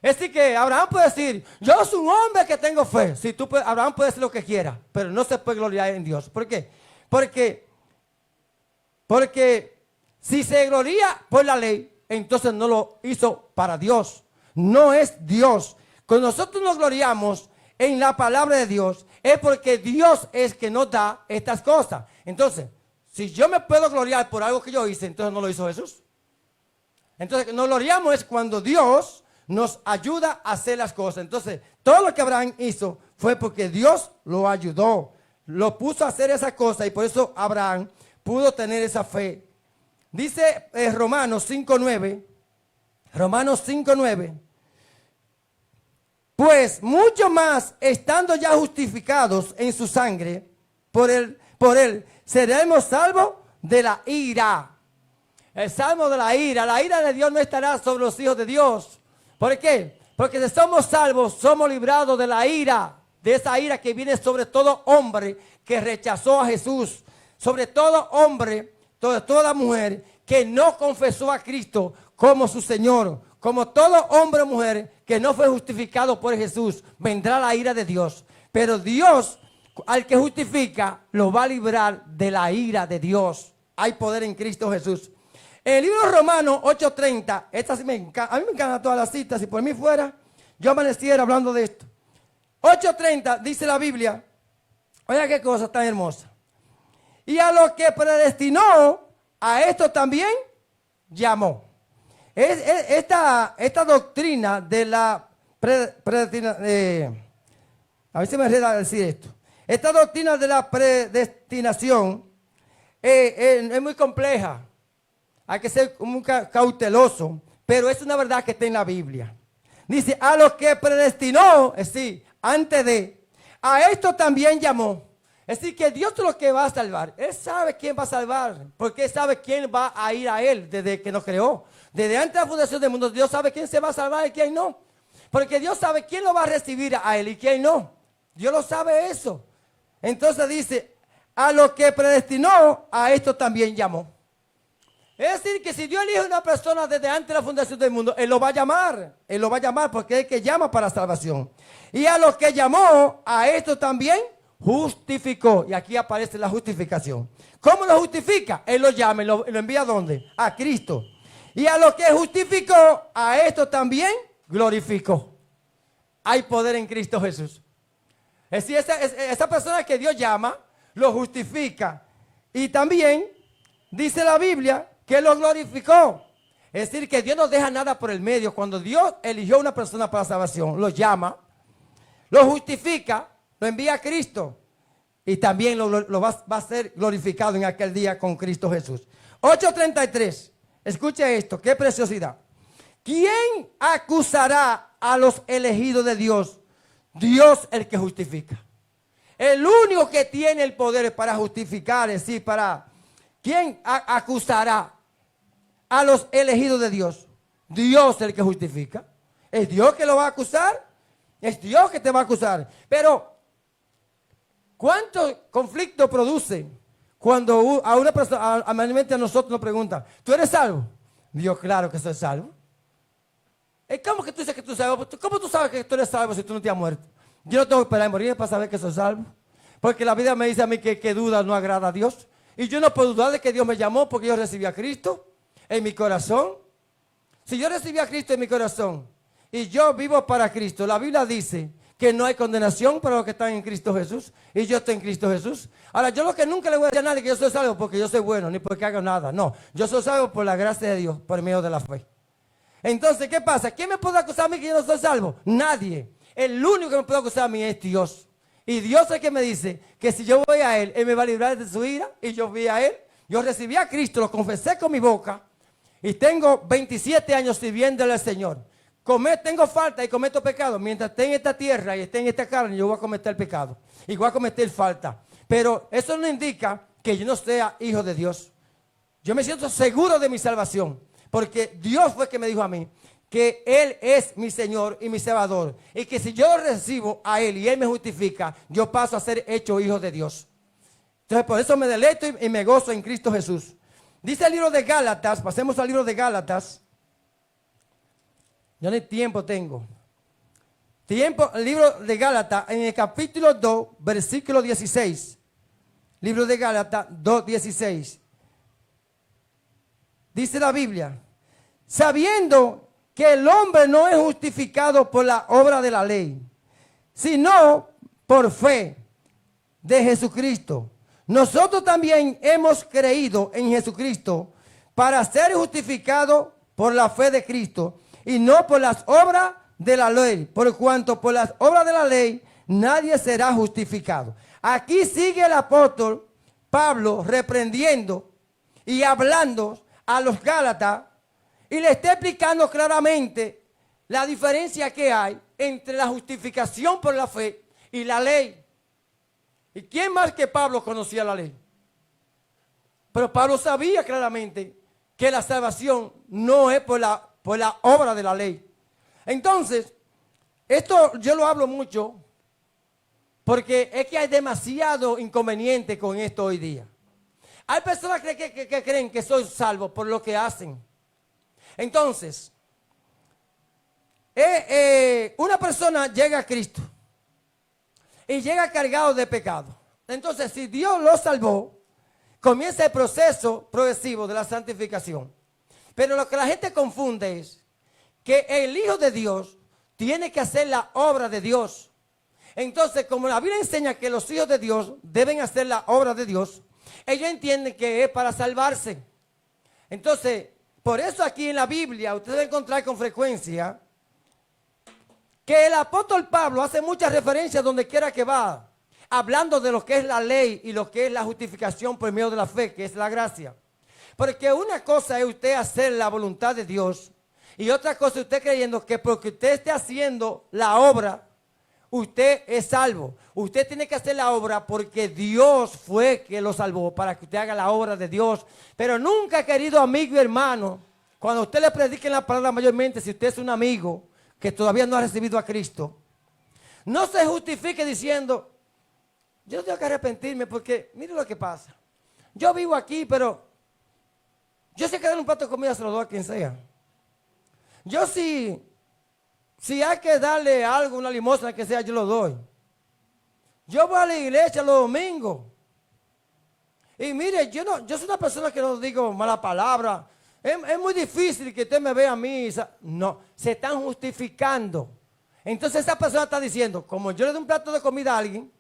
A: Es decir que Abraham puede decir: yo soy un hombre que tengo fe. Si Abraham puede decir lo que quiera, pero no se puede gloriar en Dios. ¿Por qué? Porque si se gloria por la ley, entonces no lo hizo para Dios. No es Dios. Cuando nosotros nos gloriamos en la palabra de Dios, es porque Dios es que nos da estas cosas. Entonces, si yo me puedo gloriar por algo que yo hice, entonces no lo hizo Jesús. Entonces, nos gloriamos es cuando Dios nos ayuda a hacer las cosas. Entonces, todo lo que Abraham hizo fue porque Dios lo ayudó, lo puso a hacer esa cosa, y por eso Abraham pudo tener esa fe. Dice Romanos 5:9, Romanos 5:9, pues mucho más, estando ya justificados en su sangre, por él seremos salvos de la ira. El salmo de la ira de Dios no estará sobre los hijos de Dios. ¿Por qué? Porque si somos salvos, somos librados de la ira, de esa ira que viene sobre todo hombre que rechazó a Jesús, sobre todo hombre, toda mujer que no confesó a Cristo como su Señor, como todo hombre o mujer que no fue justificado por Jesús, vendrá la ira de Dios. Pero Dios, al que justifica, lo va a librar de la ira de Dios. Hay poder en Cristo Jesús. En el libro de Romanos 8:30, esta sí a mí me encantan todas las citas. Si por mí fuera, yo amaneciera hablando de esto. 8:30 dice la Biblia, oiga qué cosa tan hermosa. Y a lo que predestinó, a esto también llamó. Esta doctrina de la predestinación, a ver si me enreda decir esto. Esta doctrina de la predestinación es muy compleja. Hay que ser muy cauteloso, pero es una verdad que está en la Biblia. Dice, a lo que predestinó, es decir, antes de, a esto también llamó. Es decir, que Dios es lo que va a salvar. Él sabe quién va a salvar, porque Él sabe quién va a ir a Él desde que nos creó. Desde antes de la fundación del mundo, Dios sabe quién se va a salvar y quién no. Porque Dios sabe quién lo va a recibir a Él y quién no. Dios lo sabe eso. Entonces dice, a lo que predestinó, a esto también llamó. Es decir, que si Dios elige a una persona desde antes de la fundación del mundo, Él lo va a llamar. Él lo va a llamar porque es el que llama para salvación. Y a los que llamó, a esto también justificó. Y aquí aparece la justificación. ¿Cómo lo justifica? Él lo llama y lo envía ¿a dónde? A Cristo. Y a los que justificó, a esto también glorificó. Hay poder en Cristo Jesús. Es decir, esa persona que Dios llama, lo justifica. Y también dice la Biblia que lo glorificó. Es decir, que Dios no deja nada por el medio. Cuando Dios eligió a una persona para salvación, lo llama, lo justifica, lo envía a Cristo. y también va a ser glorificado en aquel día con Cristo Jesús. 8:33. Escuche esto, qué preciosidad. ¿Quién acusará a los elegidos de Dios? Dios el que justifica. El único que tiene el poder para justificar, es decir, ¿quién acusará a los elegidos de Dios? Dios el que justifica. ¿Es Dios que lo va a acusar? Es Dios que te va a acusar. Pero, ¿cuántos conflictos produce cuando a una persona, a nosotros nos preguntan, ¿tú eres salvo? Dios, claro que soy salvo. ¿Cómo que tú dices que tú eres salvo? ¿Cómo tú sabes que tú eres salvo si tú no te has muerto? Yo no tengo que esperar a morir para saber que soy salvo. Porque la vida me dice a mí que duda no agrada a Dios. Y yo no puedo dudar de que Dios me llamó porque yo recibí a Cristo en mi corazón. Si yo recibí a Cristo en mi corazón y yo vivo para Cristo, la Biblia dice que no hay condenación para los que están en Cristo Jesús. Y yo estoy en Cristo Jesús. Ahora, yo lo que nunca le voy a decir a nadie que yo soy salvo porque yo soy bueno, ni porque haga nada. No, yo soy salvo por la gracia de Dios, por medio de la fe. Entonces, ¿qué pasa? ¿Quién me puede acusar a mí que yo no soy salvo? Nadie. El único que me puede acusar a mí es Dios. Y Dios es el que me dice que si yo voy a Él, Él me va a librar de su ira. Y yo fui a Él. Yo recibí a Cristo, lo confesé con mi boca. Y tengo 27 años sirviéndole al Señor. Tengo falta y cometo pecado. Mientras esté en esta tierra y esté en esta carne, yo voy a cometer pecado. Y voy a cometer falta. Pero eso no indica que yo no sea hijo de Dios. Yo me siento seguro de mi salvación. Porque Dios fue el que me dijo a mí que Él es mi Señor y mi Salvador. Y que si yo recibo a Él y Él me justifica, yo paso a ser hecho hijo de Dios. Entonces por eso me deleito y me gozo en Cristo Jesús. Dice el libro de Gálatas, pasemos al libro de Gálatas. Yo ni tiempo tengo. El libro de Gálatas en el capítulo 2, versículo 16. Libro de Gálatas 2:16. Dice la Biblia, sabiendo que el hombre no es justificado por la obra de la ley, sino por fe de Jesucristo. Nosotros también hemos creído en Jesucristo para ser justificados por la fe de Cristo y no por las obras de la ley, por cuanto por las obras de la ley nadie será justificado. Aquí sigue el apóstol Pablo reprendiendo y hablando a los Gálatas y le está explicando claramente la diferencia que hay entre la justificación por la fe y la ley. ¿Y quién más que Pablo conocía la ley? Pero Pablo sabía claramente que la salvación no es por la obra de la ley. Entonces, esto yo lo hablo mucho porque es que hay demasiado inconveniente con esto hoy día. Hay personas que creen que soy salvo por lo que hacen. Entonces, una persona llega a Cristo y llega cargado de pecado. Entonces, si Dios lo salvó, comienza el proceso progresivo de la santificación. Pero lo que la gente confunde es que el Hijo de Dios tiene que hacer la obra de Dios. Entonces, como la Biblia enseña que los hijos de Dios deben hacer la obra de Dios, ellos entienden que es para salvarse. Entonces, por eso aquí en la Biblia usted va a encontrar con frecuencia que el apóstol Pablo hace muchas referencias donde quiera que va, hablando de lo que es la ley y lo que es la justificación por medio de la fe, que es la gracia. Porque una cosa es usted hacer la voluntad de Dios y otra cosa es usted creyendo que porque usted esté haciendo la obra, usted es salvo. Usted tiene que hacer la obra porque Dios fue que lo salvó, para que usted haga la obra de Dios. Pero nunca, querido amigo y hermano, cuando usted le predique la palabra mayormente, si usted es un amigo que todavía no ha recibido a Cristo, no se justifique diciendo, yo tengo que arrepentirme porque mire lo que pasa. Yo vivo aquí, pero yo sé que dar un plato de comida se lo doy a quien sea. Yo si hay que darle algo, una limosna que sea, yo lo doy. Yo voy a la iglesia los domingos. Y mire, yo soy una persona que no digo mala palabra. Es muy difícil que usted me vea a mí. No, se están justificando. Entonces esa persona está diciendo, como yo le doy un plato de comida a alguien,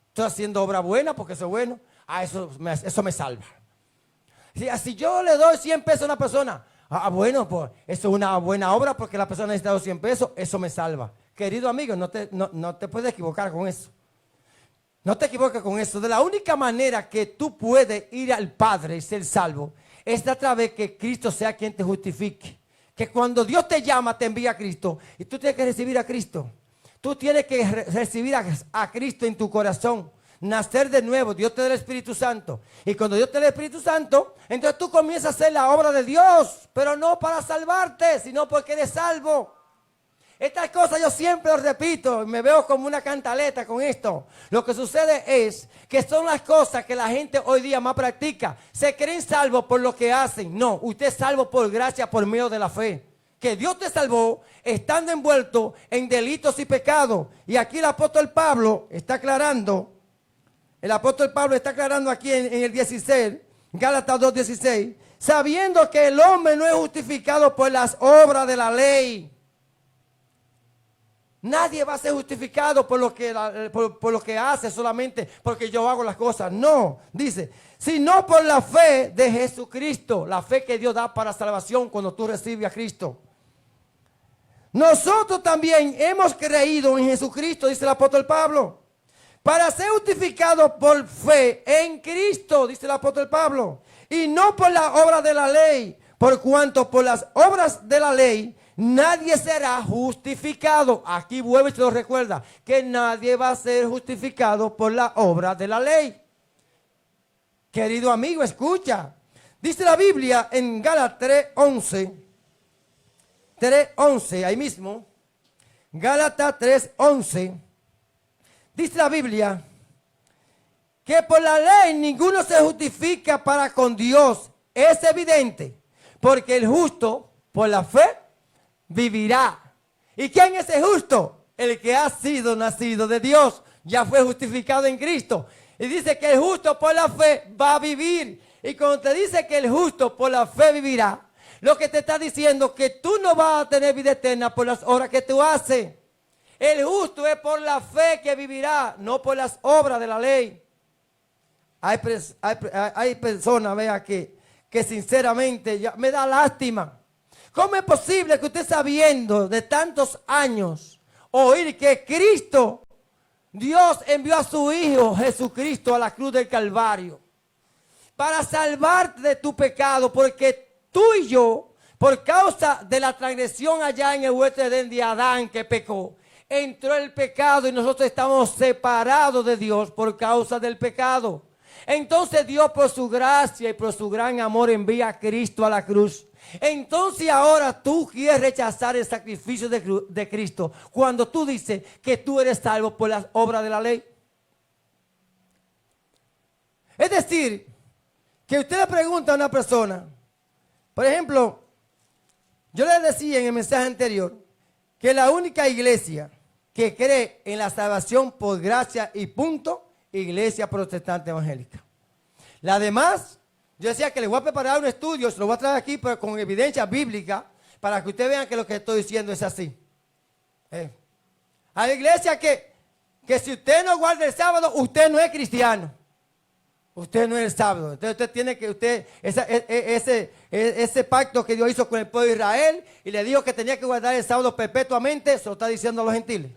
A: estoy haciendo obra buena porque eso es bueno, eso me salva. Si yo le doy 100 pesos a una persona, bueno, pues eso es una buena obra porque la persona necesita los 100 pesos, eso me salva. Querido amigo, no te puedes equivocar con eso. No te equivoques con eso. De la única manera que tú puedes ir al Padre y ser salvo es a través que Cristo sea quien te justifique. Que cuando Dios te llama, te envía a Cristo. Y tú tienes que recibir a Cristo. Tú tienes que recibir a Cristo en tu corazón. Nacer de nuevo. Dios te da el Espíritu Santo. Y cuando Dios te da el Espíritu Santo, entonces tú comienzas a hacer la obra de Dios. Pero no para salvarte, sino porque eres salvo. Estas cosas yo siempre os repito, me veo como una cantaleta con esto. Lo que sucede es que son las cosas que la gente hoy día más practica. Se creen salvos por lo que hacen. No, usted es salvo por gracia, por medio de la fe. Que Dios te salvó estando envuelto en delitos y pecados. Y aquí el apóstol Pablo está aclarando. El apóstol Pablo está aclarando aquí en el 16, Gálatas 2:16. Sabiendo que el hombre no es justificado por las obras de la ley. Nadie va a ser justificado por lo que hace solamente porque yo hago las cosas. No, dice, sino por la fe de Jesucristo. La fe que Dios da para salvación cuando tú recibes a Cristo. Nosotros también hemos creído en Jesucristo, dice el apóstol Pablo, para ser justificados por fe en Cristo, dice el apóstol Pablo, y no por la obra de la ley, por cuanto por las obras de la ley nadie será justificado. Aquí vuelve y se lo recuerda, que nadie va a ser justificado por la obra de la ley. Querido amigo, escucha. Dice la Biblia en Gálatas 3:11, ahí mismo. Gálatas 3:11. Dice la Biblia que por la ley ninguno se justifica para con Dios. Es evidente, porque el justo por la fe vivirá. ¿Y quién es el justo? El que ha sido nacido de Dios, ya fue justificado en Cristo. Y dice que el justo por la fe va a vivir. Y cuando te dice que el justo por la fe vivirá, lo que te está diciendo que tú no vas a tener vida eterna por las obras que tú haces. El justo es por la fe que vivirá, no por las obras de la ley. Hay personas, vea, que sinceramente ya me da lástima. ¿Cómo es posible que usted, sabiendo de tantos años oír que Cristo, Dios envió a su Hijo Jesucristo a la cruz del Calvario para salvarte de tu pecado? Porque tú y yo, por causa de la transgresión allá en el huerto de Edén de Adán que pecó, entró el pecado y nosotros estamos separados de Dios por causa del pecado. Entonces Dios, por su gracia y por su gran amor, envía a Cristo a la cruz. Entonces ahora tú quieres rechazar el sacrificio de Cristo cuando tú dices que tú eres salvo por las obras de la ley. Es decir, que usted le pregunta a una persona, por ejemplo, yo le decía en el mensaje anterior que la única iglesia que cree en la salvación por gracia y punto, iglesia protestante evangélica. La demás, yo decía que les voy a preparar un estudio, se lo voy a traer aquí pero con evidencia bíblica para que ustedes vean que lo que estoy diciendo es así. Hay iglesias que si usted no guarda el sábado, usted no es cristiano. Usted no es el sábado. Entonces usted tiene que, ese pacto que Dios hizo con el pueblo de Israel y le dijo que tenía que guardar el sábado perpetuamente, se lo está diciendo a los gentiles.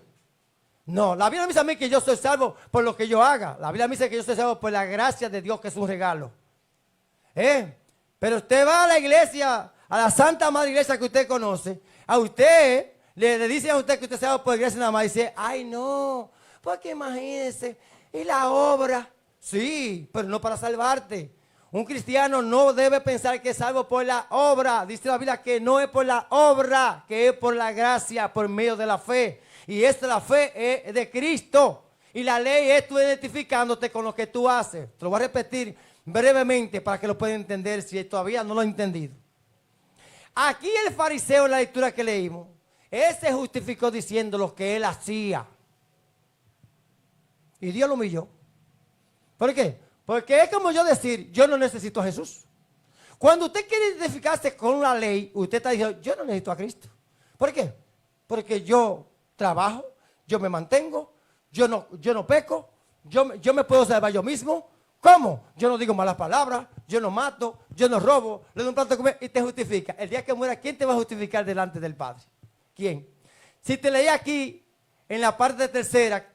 A: No, la Biblia me dice a mí que yo soy salvo por lo que yo haga. La Biblia me dice que yo soy salvo por la gracia de Dios, que es un regalo. Pero usted va a la iglesia, a la Santa Madre Iglesia que usted conoce, a usted, le dicen a usted que usted es salvo por gracia nada más, y dice, ay no, porque imagínese, y la obra, sí, pero no para salvarte. Un cristiano no debe pensar que es salvo por la obra. Dice la Biblia que no es por la obra, que es por la gracia, por medio de la fe. Y esta la fe es de Cristo. Y la ley es tú identificándote con lo que tú haces. Te lo voy a repetir brevemente para que lo puedan entender si todavía no lo han entendido. Aquí el fariseo, en la lectura que leímos, él se justificó diciendo lo que él hacía. Y Dios lo humilló. ¿Por qué? Porque es como yo decir, yo no necesito a Jesús. Cuando usted quiere identificarse con una ley, usted está diciendo, yo no necesito a Cristo. ¿Por qué? Porque yo trabajo, yo me mantengo, yo no peco, yo me puedo salvar yo mismo. ¿Cómo? Yo no digo malas palabras, yo no mato, yo no robo, le doy un plato de comer y te justifica. El día que muera, ¿quién te va a justificar delante del Padre? ¿Quién? Si te leí aquí, en la parte tercera,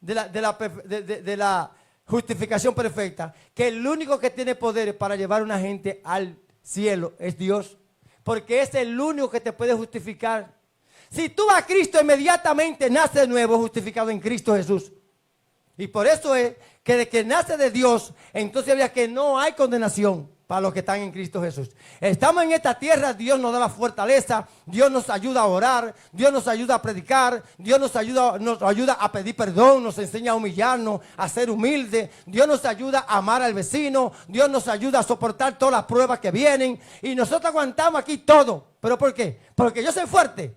A: de la justificación perfecta, que el único que tiene poder para llevar a una gente al cielo es Dios, porque es el único que te puede justificar. Si tú vas a Cristo, inmediatamente nace de nuevo, justificado en Cristo Jesús. Y por eso es que de que nace de Dios, entonces había que no hay condenación para los que están en Cristo Jesús. Estamos en esta tierra, Dios nos da la fortaleza, Dios nos ayuda a orar, Dios nos ayuda a predicar, Dios nos ayuda a pedir perdón, nos enseña a humillarnos, a ser humildes, Dios nos ayuda a amar al vecino, Dios nos ayuda a soportar todas las pruebas que vienen y nosotros aguantamos aquí todo. ¿Pero por qué? ¿Porque yo soy fuerte?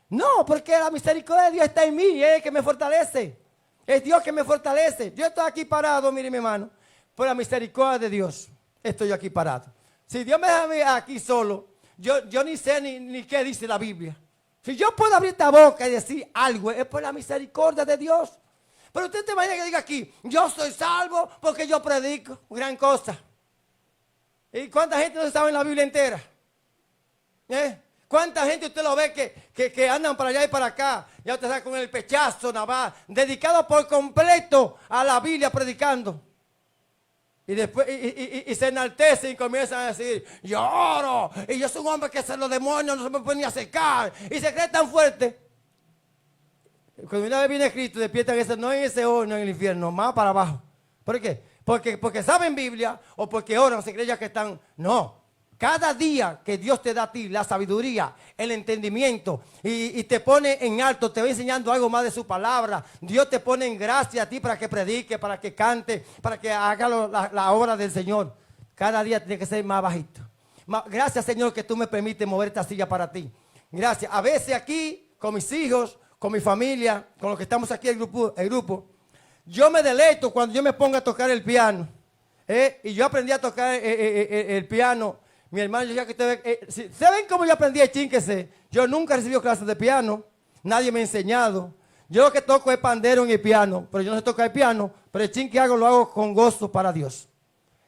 A: No, porque la misericordia de Dios está en mí y es el que me fortalece. Es Dios que me fortalece. Yo estoy aquí parado, mire mi hermano, por la misericordia de Dios. Estoy aquí parado. Si Dios me deja aquí solo, yo ni sé ni qué dice la Biblia. Si yo puedo abrir esta boca y decir algo, es por la misericordia de Dios. Pero usted te imagina que diga aquí, yo soy salvo porque yo predico, gran cosa. ¿Y cuánta gente no sabe en la Biblia entera? ¿Cuánta gente usted lo ve que andan para allá y para acá? Ya usted sabe con el pechazo, nada más, dedicado por completo a la Biblia predicando. Y después y se enaltecen y comienzan a decir, yo oro, y yo soy un hombre que los demonios no se me pueden ni acercar, y se cree tan fuerte. Cuando una vez viene Cristo, despiertan ese, no en ese horno, en el infierno, más para abajo. ¿Por qué? Porque saben Biblia, o porque oran, se creen que están, no. Cada día que Dios te da a ti la sabiduría, el entendimiento y te pone en alto, te va enseñando algo más de su palabra. Dios te pone en gracia a ti para que predique, para que cante, para que haga la obra del Señor. Cada día tiene que ser más bajito. Gracias, Señor, que tú me permites mover esta silla para ti. Gracias. A veces aquí, con mis hijos, con mi familia, con los que estamos aquí el grupo, yo me deleito cuando yo me pongo a tocar el piano. Y yo aprendí a tocar el piano. Mi hermano, ya que ¿saben cómo yo aprendí el chinquese? Yo nunca he recibido clases de piano. Nadie me ha enseñado. Yo lo que toco es pandero en el piano. Pero yo no sé tocar el piano. Pero el chin que hago lo hago con gozo para Dios.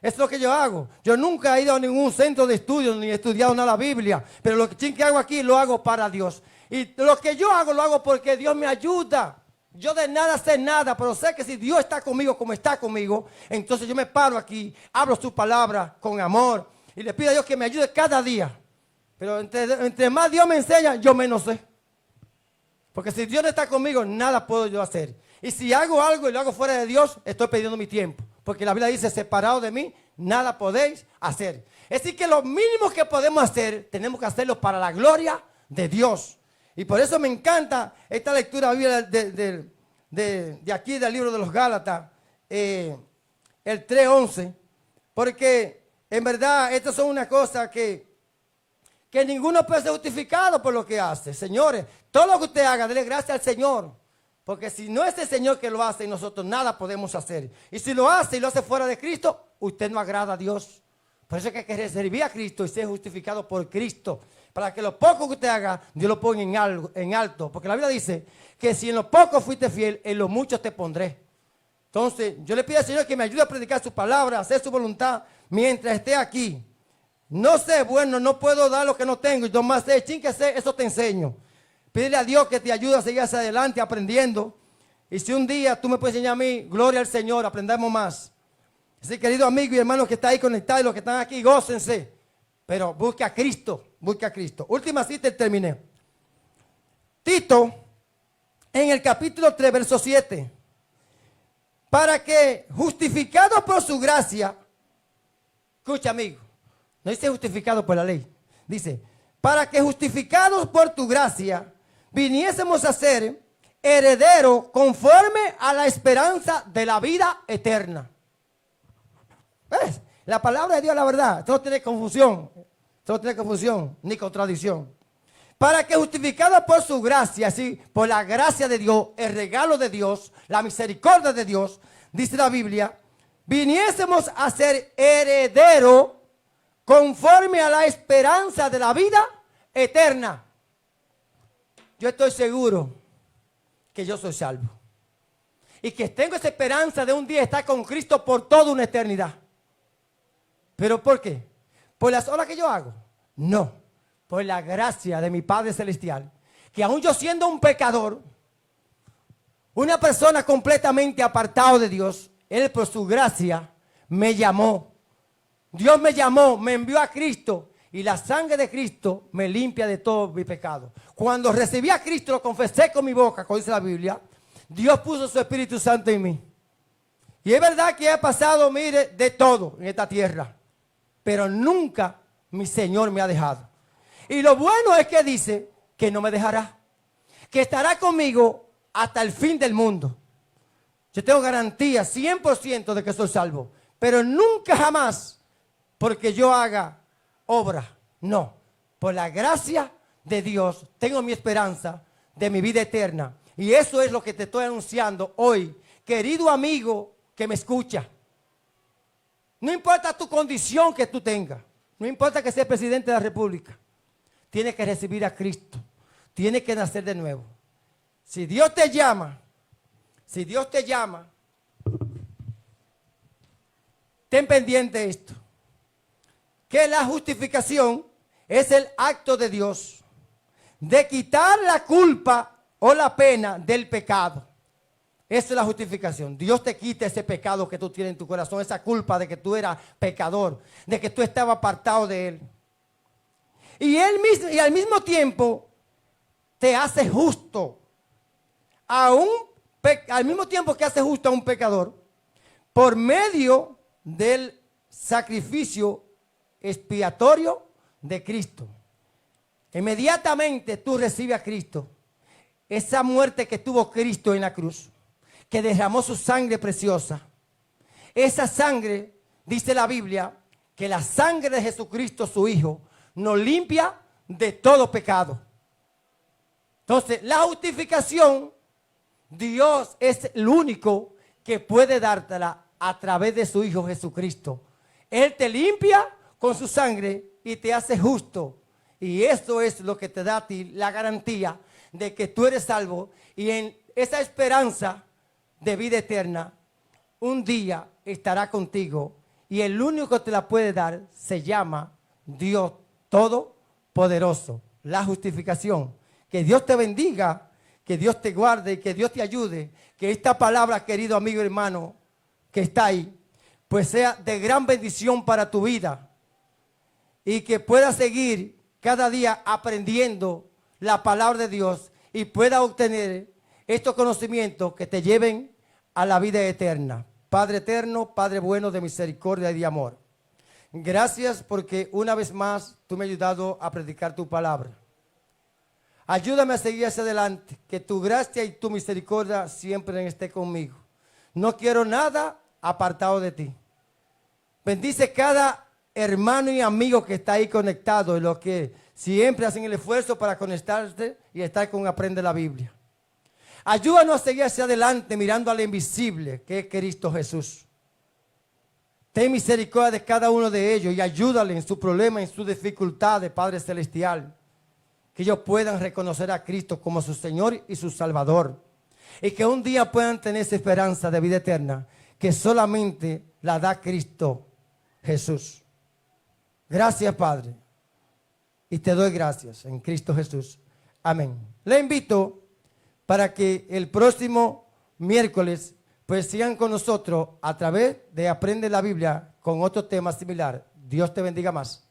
A: Eso es lo que yo hago. Yo nunca he ido a ningún centro de estudio ni he estudiado nada la Biblia. Pero lo que hago aquí lo hago para Dios. Y lo que yo hago lo hago porque Dios me ayuda. Yo de nada sé nada, pero sé que si Dios está conmigo como está conmigo, entonces yo me paro aquí, hablo su palabra con amor. Y le pido a Dios que me ayude cada día. Pero entre más Dios me enseña, yo menos sé. Porque si Dios no está conmigo, nada puedo yo hacer. Y si hago algo y lo hago fuera de Dios, estoy perdiendo mi tiempo. Porque la Biblia dice, separado de mí, nada podéis hacer. Es decir, que lo mínimo que podemos hacer, tenemos que hacerlo para la gloria de Dios. Y por eso me encanta esta lectura de aquí del libro de los Gálatas, el 3:11. Porque en verdad, estas son una cosa que ninguno puede ser justificado por lo que hace. Señores, todo lo que usted haga, dele gracias al Señor. Porque si no es el Señor que lo hace, nosotros nada podemos hacer. Y si lo hace y lo hace fuera de Cristo, usted no agrada a Dios. Por eso es que hay que servir a Cristo y ser justificado por Cristo. Para que lo poco que usted haga, Dios lo ponga en alto. Porque la Biblia dice que si en lo poco fuiste fiel, en lo mucho te pondré. Entonces, yo le pido al Señor que me ayude a predicar su palabra, a hacer su voluntad. Mientras esté aquí, no sé, bueno, no puedo dar lo que no tengo. Y nomás sé, chin que sé, eso te enseño. Pídele a Dios que te ayude a seguir hacia adelante aprendiendo. Y si un día tú me puedes enseñar a mí, gloria al Señor, aprendamos más. Así, querido amigo y hermano que está ahí conectado y los que están aquí, gócense. Pero busque a Cristo, busque a Cristo. Última cita y terminé. Tito, en el capítulo 3, verso 7. Para que, justificados por su gracia, escucha, amigo, no dice justificado por la ley. Dice, para que justificados por tu gracia, viniésemos a ser herederos conforme a la esperanza de la vida eterna. ¿Ves? La palabra de Dios es la verdad. Esto no tiene confusión. Esto no tiene confusión ni contradicción. Para que justificados por su gracia, ¿sí? Por la gracia de Dios, el regalo de Dios, la misericordia de Dios, dice la Biblia, viniésemos a ser herederos conforme a la esperanza de la vida eterna. Yo estoy seguro que yo soy salvo. Y que tengo esa esperanza de un día estar con Cristo por toda una eternidad. ¿Pero por qué? ¿Por las obras que yo hago? No. Por la gracia de mi Padre Celestial. Que aún yo siendo un pecador, Una persona completamente apartada de Dios, Él por su gracia me llamó. Dios me llamó, me envió a Cristo y la sangre de Cristo me limpia de todo mi pecado. Cuando recibí a Cristo, lo confesé con mi boca, como dice la Biblia, Dios puso su Espíritu Santo en mí. Y es verdad que he pasado, mire, de todo en esta tierra, pero nunca mi Señor me ha dejado. Y lo bueno es que dice que no me dejará, que estará conmigo hasta el fin del mundo. Yo tengo garantía 100% de que soy salvo, pero nunca jamás porque yo haga obra, no. Por la gracia de Dios tengo mi esperanza de mi vida eterna. Y eso es lo que te estoy anunciando hoy, querido amigo que me escucha. No importa tu condición que tú tengas, no importa que seas presidente de la República, tienes que recibir a Cristo, tienes que nacer de nuevo. Si Dios te llama, ten pendiente esto, que la justificación es el acto de Dios de quitar la culpa o la pena del pecado. Esa es la justificación. Dios te quita ese pecado que tú tienes en tu corazón, esa culpa de que tú eras pecador, de que tú estabas apartado de Él. Y al mismo tiempo te hace justo. Al mismo tiempo que hace justo a un pecador, por medio del sacrificio expiatorio de Cristo. Inmediatamente tú recibes a Cristo. Esa muerte que tuvo Cristo en la cruz, que derramó su sangre preciosa. Esa sangre, dice la Biblia, que la sangre de Jesucristo, su Hijo, nos limpia de todo pecado. Entonces, la justificación, Dios es el único que puede dártela a través de su Hijo Jesucristo. Él te limpia con su sangre y te hace justo. Y eso es lo que te da a ti la garantía de que tú eres salvo. Y en esa esperanza de vida eterna, un día estará contigo. Y el único que te la puede dar se llama Dios Todopoderoso. La justificación. Que Dios te bendiga, que Dios te guarde y que Dios te ayude. Que esta palabra, querido amigo y hermano, que está ahí, pues sea de gran bendición para tu vida. Y que puedas seguir cada día aprendiendo la palabra de Dios y puedas obtener estos conocimientos que te lleven a la vida eterna. Padre eterno, Padre bueno de misericordia y de amor. Gracias porque una vez más tú me has ayudado a predicar tu palabra. Ayúdame a seguir hacia adelante, que tu gracia y tu misericordia siempre esté conmigo. No quiero nada apartado de ti. Bendice cada hermano y amigo que está ahí conectado y los que siempre hacen el esfuerzo para conectarse y estar con Aprende la Biblia. Ayúdanos a seguir hacia adelante mirando al invisible que es Cristo Jesús. Ten misericordia de cada uno de ellos y ayúdale en su problema, en su dificultad, Padre Celestial. Que ellos puedan reconocer a Cristo como su Señor y su Salvador. Y que un día puedan tener esa esperanza de vida eterna que solamente la da Cristo Jesús. Gracias, Padre. Y te doy gracias en Cristo Jesús. Amén. Le invito para que el próximo miércoles pues sigan con nosotros a través de Aprende la Biblia con otro tema similar. Dios te bendiga más.